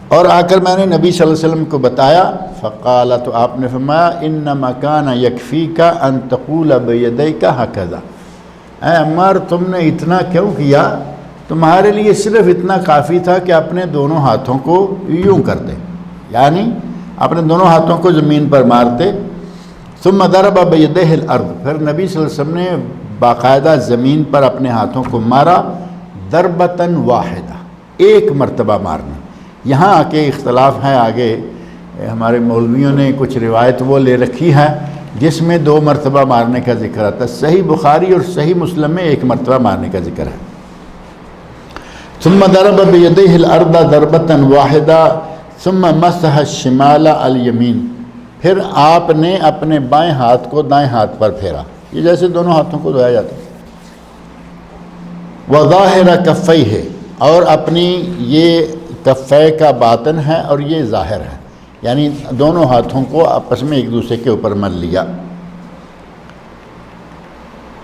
اور آ کر میں نے نبی صلی اللہ علیہ وسلم کو بتایا، فقال، تو آپ نے فرمایا انما کان یکفیک ان تقول بیدیک ہکذا، اے عمار تم نے اتنا کیوں کیا؟ تمہارے لیے صرف اتنا کافی تھا کہ اپنے دونوں ہاتھوں کو یوں کرتے، یعنی اپنے دونوں ہاتھوں کو زمین پر مارتے. ثم ضرب بیدہ الارض، پھر نبی صلی اللہ علیہ وسلم نے باقاعدہ زمین پر اپنے ہاتھوں کو مارا، ضربۃ واحدہ، ایک مرتبہ مارنا. یہاں آ کے اختلاف ہے، آگے ہمارے مولویوں نے کچھ روایت وہ لے رکھی ہے جس میں 2 مرتبہ مارنے کا ذکر آتا ہے. صحیح بخاری اور صحیح مسلم میں 1 مرتبہ مارنے کا ذکر ہے. ثم ضرب بیدہ الارض ضربۃ واحدہ ثم مسح الشمال الیمین، پھر آپ نے اپنے بائیں ہاتھ کو دائیں ہاتھ پر پھیرا، یہ جیسے دونوں ہاتھوں کو دھویا جاتا ہے. وظاہر کفیہ، اور اپنی یہ کفے کا باطن ہے اور یہ ظاہر ہے، یعنی دونوں ہاتھوں کو آپس میں ایک دوسرے کے اوپر مل لیا.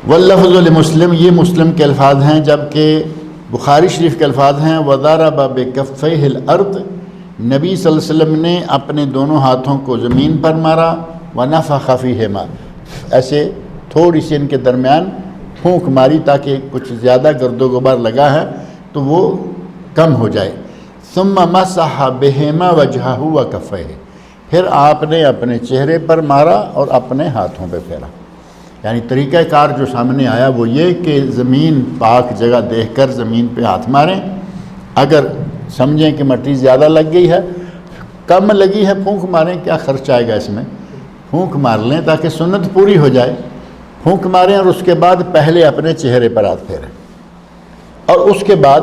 واللفظ لمسلم، یہ مسلم کے الفاظ ہیں، جبکہ بخاری شریف کے الفاظ ہیں وضرب بکفیہ الارض، نبی صلی اللہ علیہ وسلم نے اپنے دونوں ہاتھوں کو زمین پر مارا، ونفخ فیہما، ایسے تھوڑی سی ان کے درمیان پھونک ماری تاکہ کچھ زیادہ گرد و غبار لگا ہے تو وہ کم ہو جائے. ثم مسح بہما وجہہ وکفیہ، پھر آپ نے اپنے چہرے پر مارا اور اپنے ہاتھوں پہ پھیرا. یعنی طریقہ کار جو سامنے آیا وہ یہ کہ زمین پاک جگہ دیکھ کر زمین پہ ہاتھ ماریں، اگر سمجھیں کہ مٹی زیادہ لگ گئی ہے، کم لگی ہے، پھونک ماریں، کیا خرچ آئے گا اس میں، پھونک مار لیں تاکہ سنت پوری ہو جائے. پھونک ماریں اور اس کے بعد پہلے اپنے چہرے پر ہاتھ پھیریں اور اس کے بعد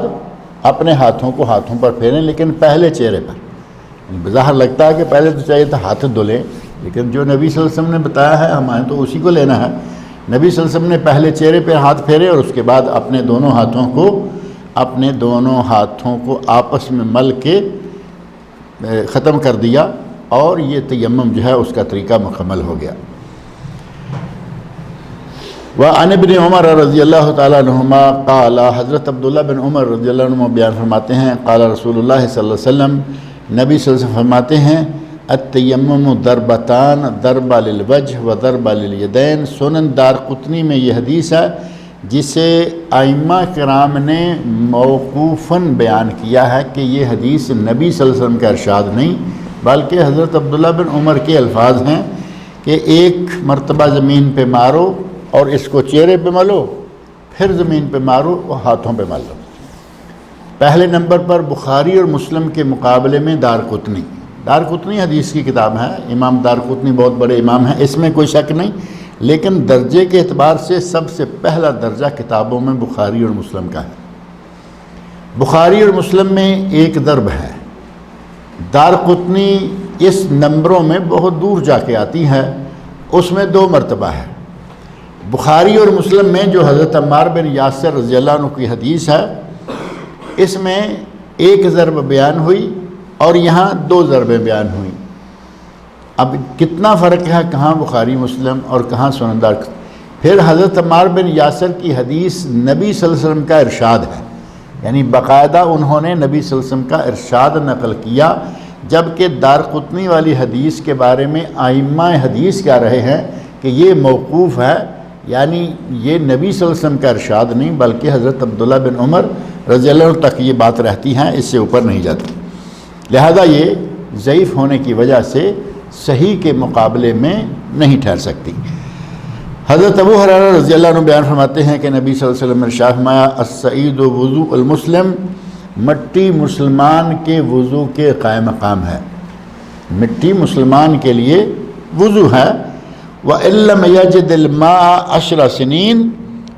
اپنے ہاتھوں کو ہاتھوں پر پھیریں، لیکن پہلے چہرے پر. بظاہر لگتا ہے کہ پہلے تو چاہیے تھا ہاتھ دھلیں، لیکن جو نبی صلی اللہ علیہ وسلم نے بتایا ہے ہمیں تو اسی کو لینا ہے. نبی صلی اللہ علیہ وسلم نے پہلے چہرے پہ ہاتھ پھیرے اور اس کے بعد اپنے دونوں ہاتھوں کو آپس میں مل کے ختم کر دیا، اور یہ تیمم جو ہے اس کا طریقہ مکمل ہو گیا. وعن ابن عمر رضی اللہ تعالیٰ عنہما قال، حضرت عبداللہ بن عمر رضی اللہ عنہ بیان فرماتے ہیں، قال رسول اللہ صلی اللہ علیہ وسلم، نبی صلی اللہ علیہ وسلم فرماتے ہیں، التیمم ضربتان، ضربہ للوجہ و ضربہ للیدین. سنن دارقطنی میں یہ حدیث ہے جسے ائمہ کرام نے موقوفاً بیان کیا ہے کہ یہ حدیث نبی صلی اللہ علیہ وسلم کا ارشاد نہیں بلکہ حضرت عبداللہ بن عمر کے الفاظ ہیں کہ 1 مرتبہ زمین پہ مارو اور اس کو چہرے پہ ملو، پھر زمین پہ مارو اور ہاتھوں پہ ملو. پہلے نمبر پر بخاری اور مسلم کے مقابلے میں دارقطنی حدیث کی کتاب ہے. امام دارقطنی بہت بڑے امام ہیں، اس میں کوئی شک نہیں، لیکن درجے کے اعتبار سے سب سے پہلا درجہ کتابوں میں بخاری اور مسلم کا ہے. بخاری اور مسلم میں 1 ضرب ہے، دارقطنی اس نمبروں میں بہت دور جا کے آتی ہے، اس میں 2 مرتبہ ہے. بخاری اور مسلم میں جو حضرت عمار بن یاسر رضی اللہ عنہ کی حدیث ہے اس میں 1 ضرب بیان ہوئی اور یہاں 2 ضربیں بیان ہوئیں. اب کتنا فرق ہے کہاں بخاری مسلم اور کہاں سنن دارقطنی. پھر حضرت عمار بن یاسر کی حدیث نبی صلی اللہ علیہ وسلم کا ارشاد ہے، یعنی باقاعدہ انہوں نے نبی صلی اللہ علیہ وسلم کا ارشاد نقل کیا، جبکہ دارقطنی والی حدیث کے بارے میں ائمہ حدیث کہہ رہے ہیں کہ یہ موقوف ہے، یعنی یہ نبی صلی اللہ علیہ وسلم کا ارشاد نہیں بلکہ حضرت عبداللہ بن عمر رضی اللہ عنہ تک یہ بات رہتی ہیں، اس سے اوپر نہیں جاتی. لہذا یہ ضعیف ہونے کی وجہ سے صحیح کے مقابلے میں نہیں ٹھہر سکتی. حضرت ابو ہریرہ رضی اللہ عنہ بیان فرماتے ہیں کہ نبی صلی اللہ علیہ وسلم نے ارشاد فرمایا، السعید وضوء المسلم، مٹی مسلمان کے وضو کے قائم مقام ہے. مٹی مسلمان کے لیے وضو ہے. وَإِن لَّمْ يَجِدِ الْمَاءَ 10 سنین،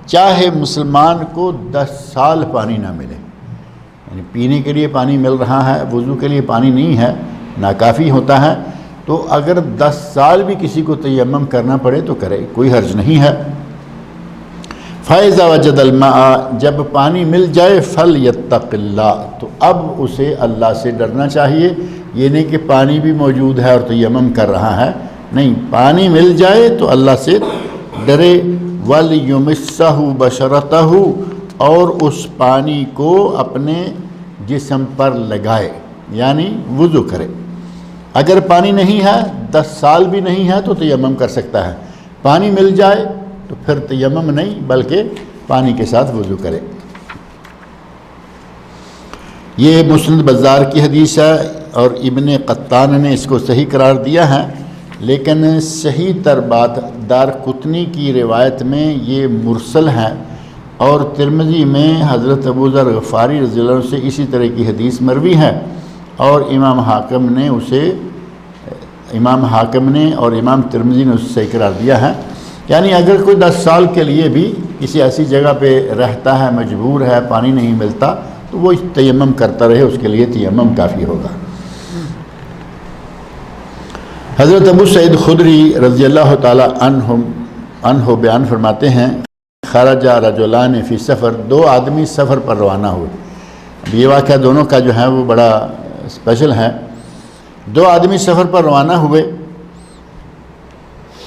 چاہے مسلمان کو 10 سال پانی نہ ملے، یعنی پینے کے لیے پانی مل رہا ہے، وضو کے لیے پانی نہیں ہے، ناکافی ہوتا ہے، تو اگر 10 سال بھی کسی کو تیمم کرنا پڑے تو کرے، کوئی حرج نہیں ہے. فَإِذَا وَجَدَ الْمَاءَ، جب پانی مل جائے، فَلْيَتَّقِ اللَّهَ، تو اب اسے اللہ سے ڈرنا چاہیے. یہ نہیں کہ پانی بھی موجود ہے اور تیمم کر رہا ہے، نہیں، پانی مل جائے تو اللہ سے ڈرے. وَلْيُمِسَّهُ بَشَرَتَهُ، اور اس پانی کو اپنے جسم پر لگائے، یعنی وضو کرے. اگر پانی نہیں ہے، 10 سال بھی نہیں ہے تو تیمم کر سکتا ہے. پانی مل جائے تو پھر تیمم نہیں بلکہ پانی کے ساتھ وضو کرے۔ یہ مسند بزار کی حدیث ہے اور ابن قطان نے اس کو صحیح قرار دیا ہے، لیکن صحیح تر بات دارقطنی کی روایت میں یہ مرسل ہے، اور ترمذی میں حضرت ابو ذر غفاری رضی اللہ عنہ سے اسی طرح کی حدیث مروی ہے، اور امام حاکم نے اور امام ترمذی نے اسے صحیح قرار دیا ہے۔ یعنی اگر کوئی 10 سال کے لیے بھی کسی ایسی جگہ پہ رہتا ہے، مجبور ہے، پانی نہیں ملتا، تو وہ تیمم کرتا رہے، اس کے لیے تیمم کافی ہوگا۔ حضرت ابو سعید خدری رضی اللہ تعالی عنہ بیان فرماتے ہیں، خرج رجلان فی سفر، 2 آدمی سفر پر روانہ ہوئے۔ اب یہ واقعہ دونوں کا جو ہے وہ بڑا اسپیشل ہے۔ 2 آدمی سفر پر روانہ ہوئے،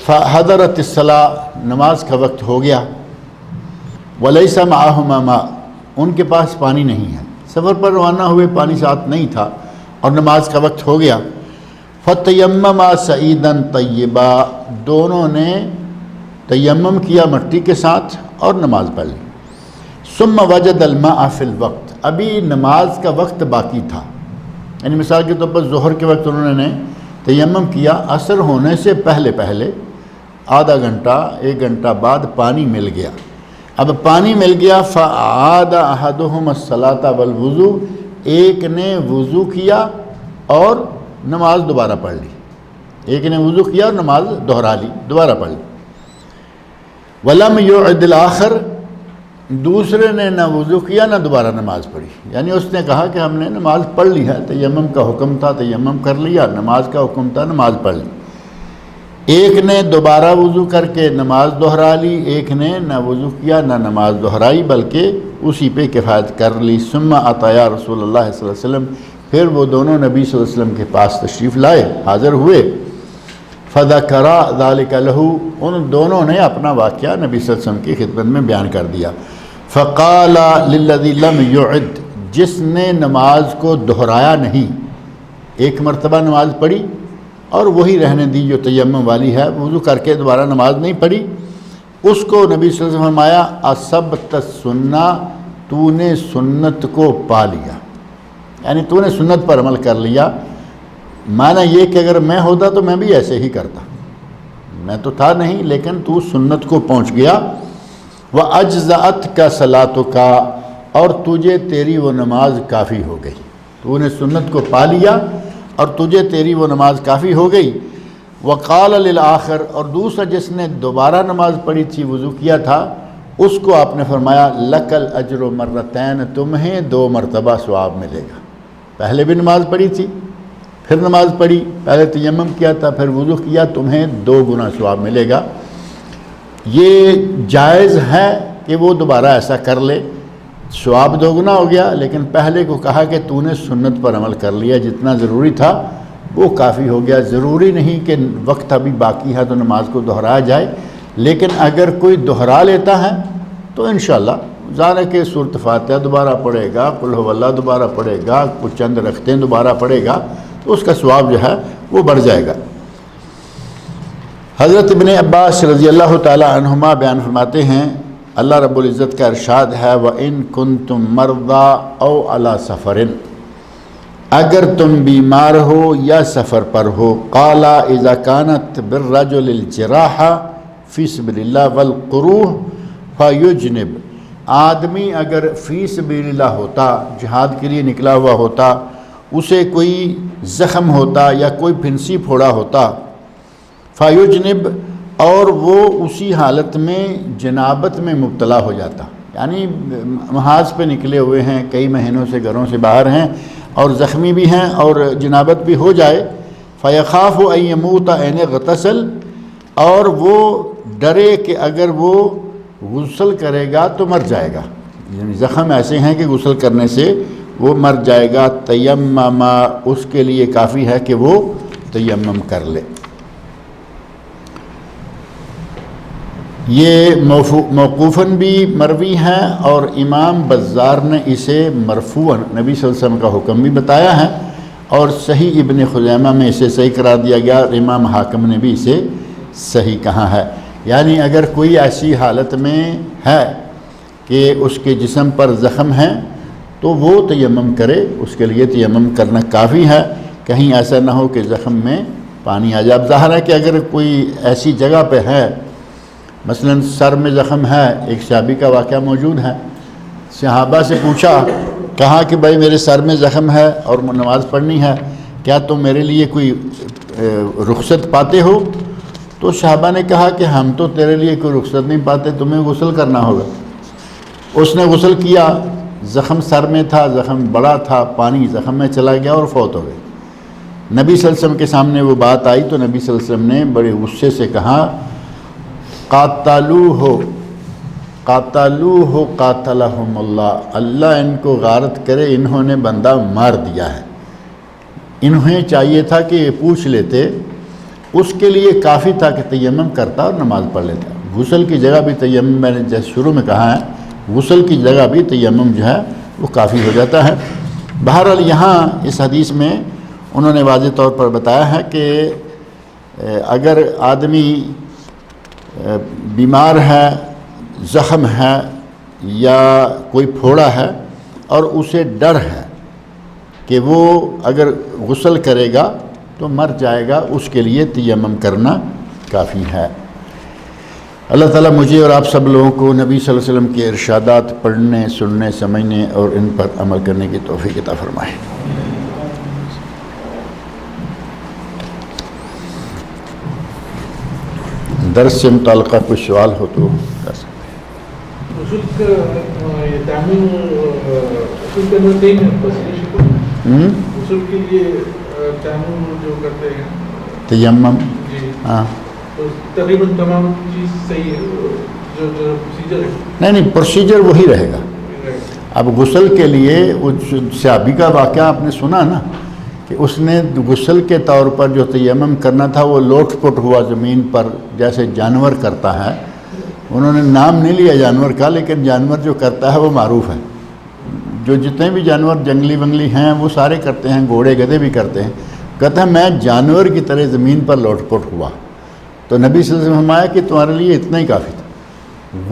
فحضرت الصلاۃ، نماز کا وقت ہو گیا، ولیس معہما ماء، ان کے پاس پانی نہیں ہے، سفر پر روانہ ہوئے، پانی ساتھ نہیں تھا اور نماز کا وقت ہو گیا۔ فتیمما سعیدا طیبا، دونوں نے تیمم کیا مٹی کے ساتھ اور نماز پڑھ لی۔ ثم وجد الماء فی الوقت، ابھی نماز کا وقت باقی تھا، یعنی مثال کے طور پر ظہر کے وقت انہوں نے تیمم کیا، عصر ہونے سے پہلے آدھا گھنٹہ 1 گھنٹہ بعد پانی مل گیا۔ اب پانی مل گیا، فعاد احدہم الصلاۃ والوضو، ایک نے وضو کیا اور نماز دوبارہ پڑھ لی، ایک نے وضو کیا اور نماز دہرا لی، دوبارہ پڑھ لی۔ ولم یعد الآخر، دوسرے نے نہ وضو کیا نہ دوبارہ نماز پڑھی، یعنی اس نے کہا کہ ہم نے نماز پڑھ لی ہے، تیمم کا حکم تھا تیمم کر لیا، نماز کا حکم تھا نماز پڑھ لی۔ ایک نے دوبارہ وضو کر کے نماز دہرا لی، ایک نے نہ وضو کیا نہ نماز دہرائی بلکہ اسی پہ کفایت کر لی۔ ثم اتیا رسول اللہ صلی اللہ علیہ وسلم، پھر وہ دونوں نبی صلی اللہ علیہ وسلم کے پاس تشریف لائے، حاضر ہوئے۔ فذکرا ذلک لہ، ان دونوں نے اپنا واقعہ نبی صلی اللہ علیہ وسلم کی خدمت میں بیان کر دیا۔ فقال للذی لم یعد، جس نے نماز کو دہرایا نہیں، ایک مرتبہ نماز پڑھی اور وہی رہنے دی جو تیمم والی ہے، وضو کر کے دوبارہ نماز نہیں پڑھی، اس کو نبی صلی اللہ علیہ وسلم فرمایا اصبت السنہ، تو نے سنت کو پا لیا، یعنی تو نے سنت پر عمل کر لیا۔ معنی یہ کہ اگر میں ہوتا تو میں بھی ایسے ہی کرتا، میں تو تھا نہیں لیکن تو سنت کو پہنچ گیا۔ وَأَجْزَأَتْكَ صَلَاتُكَ، اور تجھے تیری وہ نماز کافی ہو گئی، تو نے سنت کو پا لیا اور تجھے تیری وہ نماز کافی ہو گئی۔ وَقَالَ لِلْآخِرِ، اور دوسرا جس نے دوبارہ نماز پڑھی تھی، وضو کیا تھا، اس کو آپ نے فرمایا لَكَ الْأَجْرُ مَرَّتَيْنِ، تمہیں 2 مرتبہ ثواب ملے گا۔ پہلے بھی نماز پڑھی تھی، پھر نماز پڑھی، پہلے تیمم کیا تھا پھر وضو کیا، تمہیں 2 گنا ثواب ملے گا۔ یہ جائز ہے کہ وہ دوبارہ ایسا کر لے، ثواب 2 گنا ہو گیا، لیکن پہلے کو کہا کہ تو نے سنت پر عمل کر لیا، جتنا ضروری تھا وہ کافی ہو گیا۔ ضروری نہیں کہ وقت ابھی باقی ہے تو نماز کو دہرایا جائے، لیکن اگر کوئی دہرا لیتا ہے تو انشاءاللہ ظاہر ہے کہ سورۃ فاتحہ دوبارہ پڑھے گا، قل هو اللہ دوبارہ پڑھے گا، کچھ چند رختیں دوبارہ پڑھے گا، تو اس کا ثواب جو ہے وہ بڑھ جائے گا۔ حضرت ابن عباس رضی اللہ تعالی عنہما بیان فرماتے ہیں، اللہ رب العزت کا ارشاد ہے وَإِن كُنتُم مَرْضَىٰ أَوْ عَلَىٰ سَفَرٍ، اگر تم بیمار ہو یا سفر پر ہو، قَالَ إِذَا كَانَتْ بِالرَّجُلِ الْجِرَاحَةُ فِي سَبِيلِ اللَّهِ وَالْقُرُوحُ فَيُجْنِبْ، آدمی اگر فی سبیل اللہ ہوتا، جہاد کے لیے نکلا ہوا ہوتا، اسے کوئی زخم ہوتا یا کوئی پھنسی پھوڑا ہوتا، فَيُجْنِبْ، اور وہ اسی حالت میں جنابت میں مبتلا ہو جاتا، یعنی محاذ پہ نکلے ہوئے ہیں، کئی مہینوں سے گھروں سے باہر ہیں اور زخمی بھی ہیں اور جنابت بھی ہو جائے، فَيَخَافُ أَن يَمُوتَ إِنِ اغْتَسَلَ، اور وہ ڈرے کہ اگر وہ غسل کرے گا تو مر جائے گا، یعنی زخم ایسے ہیں کہ غسل کرنے سے وہ مر جائے گا، تیمم، اس کے لیے کافی ہے کہ وہ تیمم کر لے۔ یہ موقوفاً بھی مروی ہے اور امام بزار نے اسے مرفوعاً نبی صلی اللہ علیہ وسلم کا حکم بھی بتایا ہے، اور صحیح ابن خزیمہ میں اسے صحیح قرار دیا گیا، اور امام حاکم نے بھی اسے صحیح کہا ہے۔ یعنی اگر کوئی ایسی حالت میں ہے کہ اس کے جسم پر زخم ہیں تو وہ تیمم کرے، اس کے لیے تیمم کرنا کافی ہے، کہیں ایسا نہ ہو کہ زخم میں پانی آ جائے۔ اب ظاہر ہے کہ اگر کوئی ایسی جگہ پہ ہے، مثلا سر میں زخم ہے، ایک صحابی کا واقعہ موجود ہے، صحابہ سے پوچھا، کہا کہ بھائی میرے سر میں زخم ہے اور نماز پڑھنی ہے، کیا تم میرے لیے کوئی رخصت پاتے ہو؟ تو صحابہ نے کہا کہ ہم تو تیرے لیے کوئی رخصت نہیں پاتے، تمہیں غسل کرنا ہوگا۔ اس نے غسل کیا، زخم سر میں تھا، زخم بڑا تھا، پانی زخم میں چلا گیا اور فوت ہو گئے۔ نبی صلی اللہ علیہ وسلم کے سامنے وہ بات آئی تو نبی صلی اللہ علیہ وسلم نے بڑے غصے سے کہا، قاتلوہ قاتلہم اللہ، اللہ ان کو غارت کرے، انہوں نے بندہ مار دیا ہے۔ انہیں چاہیے تھا کہ یہ پوچھ لیتے، اس کے لیے کافی تھا کہ تیمم کرتا اور نماز پڑھ لیتا۔ غسل کی جگہ بھی تیمم، میں نے جیسے شروع میں کہا ہے، غسل کی جگہ بھی تیمم جو ہے وہ کافی ہو جاتا ہے۔ بہرحال یہاں اس حدیث میں انہوں نے واضح طور پر بتایا ہے کہ اگر آدمی بیمار ہے، زخم ہے یا کوئی پھوڑا ہے اور اسے ڈر ہے کہ وہ اگر غسل کرے گا تو مر جائے گا، اس کے لیے تیمم کرنا کافی ہے۔ اللہ تعالیٰ مجھے اور آپ سب لوگوں کو نبی صلی اللہ علیہ وسلم کے ارشادات پڑھنے، سننے، سمجھنے اور ان پر عمل کرنے کی توفیق عطا فرمائے۔ درس سے متعلقہ کوئی سوال ہو تو کر سکتے ہیں۔ تیمم، ہاں تقریباً تمام چیز صحیح ہے، جو پروسیجر ہے نہیں پروسیجر وہی رہے گا۔ اب غسل کے لیے اس صحابی کا واقعہ آپ نے سنا نا کہ اس نے غسل کے طور پر جو تیمم کرنا تھا وہ لوٹ پٹ ہوا زمین پر جیسے جانور کرتا ہے۔ انہوں نے نام نہیں لیا جانور کا، لیکن جانور جو کرتا ہے وہ معروف ہے۔ جو جتنے بھی جانور جنگلی ونگلی ہیں وہ سارے کرتے ہیں، گھوڑے گدھے بھی کرتے ہیں۔ کہتا ہے میں جانور کی طرح زمین پر لوٹ پٹ ہوا۔ تو نبی صلی اللہ علیہ وسلم فرمایا کہ تمہارے لیے اتنا ہی کافی تھا۔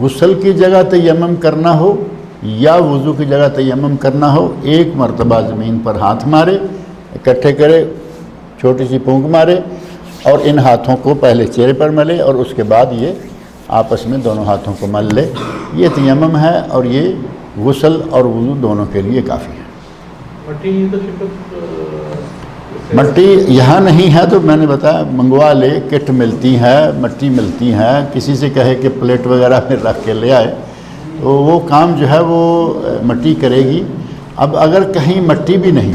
غسل کی جگہ تیمم کرنا ہو یا وضو کی جگہ تیمم کرنا ہو، ایک مرتبہ زمین پر ہاتھ مارے، اکٹھے کرے، چھوٹی سی پھونک مارے اور ان ہاتھوں کو پہلے چہرے پر ملے اور اس کے بعد یہ آپس میں دونوں ہاتھوں کو مل لے۔ یہ تیمم ہے اور یہ غسل اور وضو دونوں کے لیے کافی ہے۔ مٹی یہاں نہیں ہے تو میں نے بتایا منگوا لے، کٹ ملتی ہے، مٹی ملتی ہے، کسی سے کہے کہ پلیٹ وغیرہ میں رکھ کے لے آئے تو وہ کام جو ہے وہ مٹی کرے گی۔ اب اگر کہیں مٹی بھی نہیں،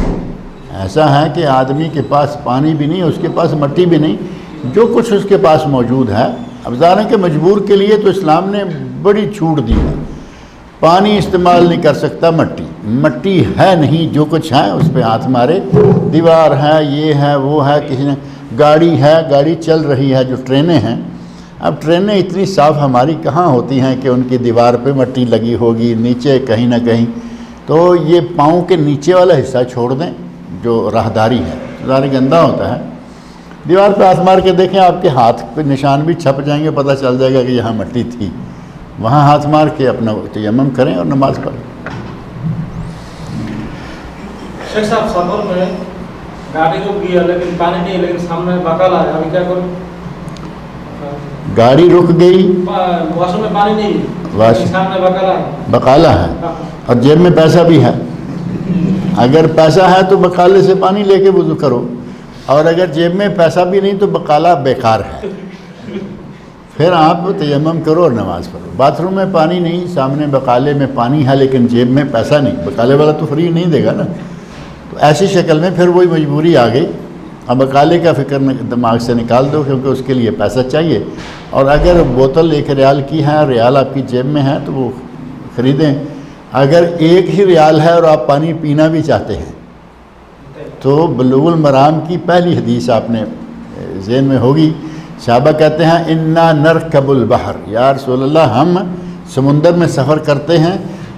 ایسا ہے کہ آدمی کے پاس پانی بھی نہیں، اس کے پاس مٹی بھی نہیں، جو کچھ اس کے پاس موجود ہے، اب ظاہر ہے کہ مجبور کے لیے تو اسلام نے بڑی چھوٹ دی ہے۔ پانی استعمال نہیں کر سکتا، مٹی ہے نہیں، جو کچھ ہے اس پہ ہاتھ مارے، دیوار ہے، یہ ہے، وہ ہے، کسی نے گاڑی ہے، گاڑی چل رہی ہے، جو ٹرینیں ہیں، اب ٹرینیں اتنی صاف ہماری کہاں ہوتی ہیں کہ ان کی دیوار پہ مٹی لگی ہوگی، نیچے کہیں نہ کہیں، تو یہ پاؤں کے نیچے والا حصہ چھوڑ دیں جو راہداری ہے، ظاہر گندا ہوتا ہے، دیوار پہ ہاتھ مار کے دیکھیں، آپ کے ہاتھ پہ نشان بھی چھپ جائیں گے، پتہ چل جائے گا کہ یہاں مٹی تھی، وہاں ہاتھ مار کے اپنا تیمم کریں اور نماز پڑھیں۔ شیخ صاحب سفر میں گاڑی کو گیا لیکن پانی نہیں، لیکن سامنے بکال آیا، ابھی کیا کروں؟ گاڑی رک گئی، واش میں پانی نہیں، سامنے بکال آیا، بقالہ ہے اور جیب میں پیسہ بھی ہے۔ اگر پیسہ ہے تو بقالے سے پانی لے کے وضو کرو، اور اگر جیب میں پیسہ بھی نہیں تو بقالہ بیکار ہے، پھر آپ تیمم کرو اور نماز پڑھو۔ باتھ روم میں پانی نہیں، سامنے بقالے میں پانی ہے لیکن جیب میں پیسہ نہیں، بقالے والا تو فری نہیں دے گا نا، تو ایسی شکل میں پھر وہی مجبوری آ گئی۔ اب بقالے کا فکر دماغ سے نکال دو کیونکہ اس کے لیے پیسہ چاہیے، اور اگر بوتل 1 ریال کی ہے، ریال آپ کی جیب میں ہے تو وہ خریدیں۔ اگر 1 ہی ریال ہے اور آپ پانی پینا بھی چاہتے ہیں تو بلوغ المرام کی پہلی حدیث آپ نے ذہن میں ہوگی، صحابہ کہتے ہیں انا نرکب البحر، یا رسول اللہ ہم سمندر میں سفر کرتے ہیں،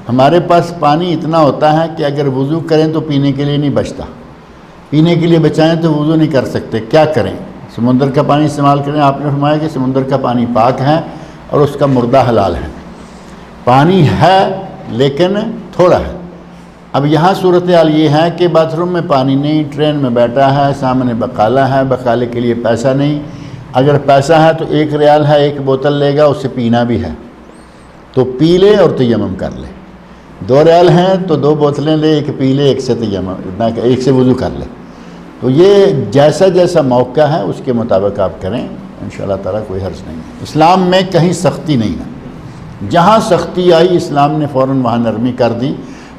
ہمارے پاس پانی اتنا ہوتا ہے کہ اگر وضو کریں تو پینے کے لیے نہیں بچتا، پینے کے لیے بچائیں تو وضو نہیں کر سکتے، کیا کریں؟ سمندر کا پانی استعمال کریں۔ آپ نے فرمایا کہ سمندر کا پانی پاک ہے اور اس کا مردہ حلال ہے۔ پانی ہے لیکن تھوڑا ہے۔ اب یہاں صورتحال یہ ہے کہ باتھ روم میں پانی نہیں، ٹرین میں بیٹھا ہے، سامنے بقالہ ہے، بقالے کے لیے پیسہ نہیں۔ اگر پیسہ ہے تو 1 ریال ہے، 1 بوتل لے گا، اسے پینا بھی ہے تو پی لے اور تیمم کر لے۔ 2 ریال ہیں تو 2 بوتلیں لے، 1 پی لے، 1 سے تیمم، 1 سے وضو کر لے۔ تو یہ جیسا جیسا موقع ہے اس کے مطابق آپ کریں، انشاءاللہ تعالیٰ کوئی حرج نہیں ہے۔ اسلام میں کہیں سختی نہیں ہے، جہاں سختی آئی اسلام نے فوراً وہاں نرمی کر دی۔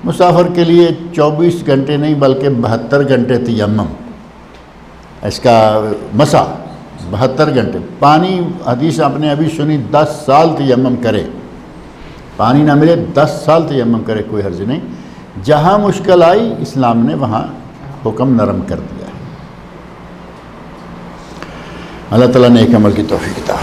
مسافر کے لیے 24 گھنٹے نہیں بلکہ 72 گھنٹے تیمم، اس کا مسح 72 گھنٹے۔ پانی حدیث آپ نے ابھی سنی، 10 سال تیمم کرے، پانی نہ ملے 10 سال تیمم کرے، کوئی حرج نہیں۔ جہاں مشکل آئی اسلام نے وہاں حکم نرم کر دیا ہے۔ اللہ تعالیٰ نے ایک عمل کی توفیق عطا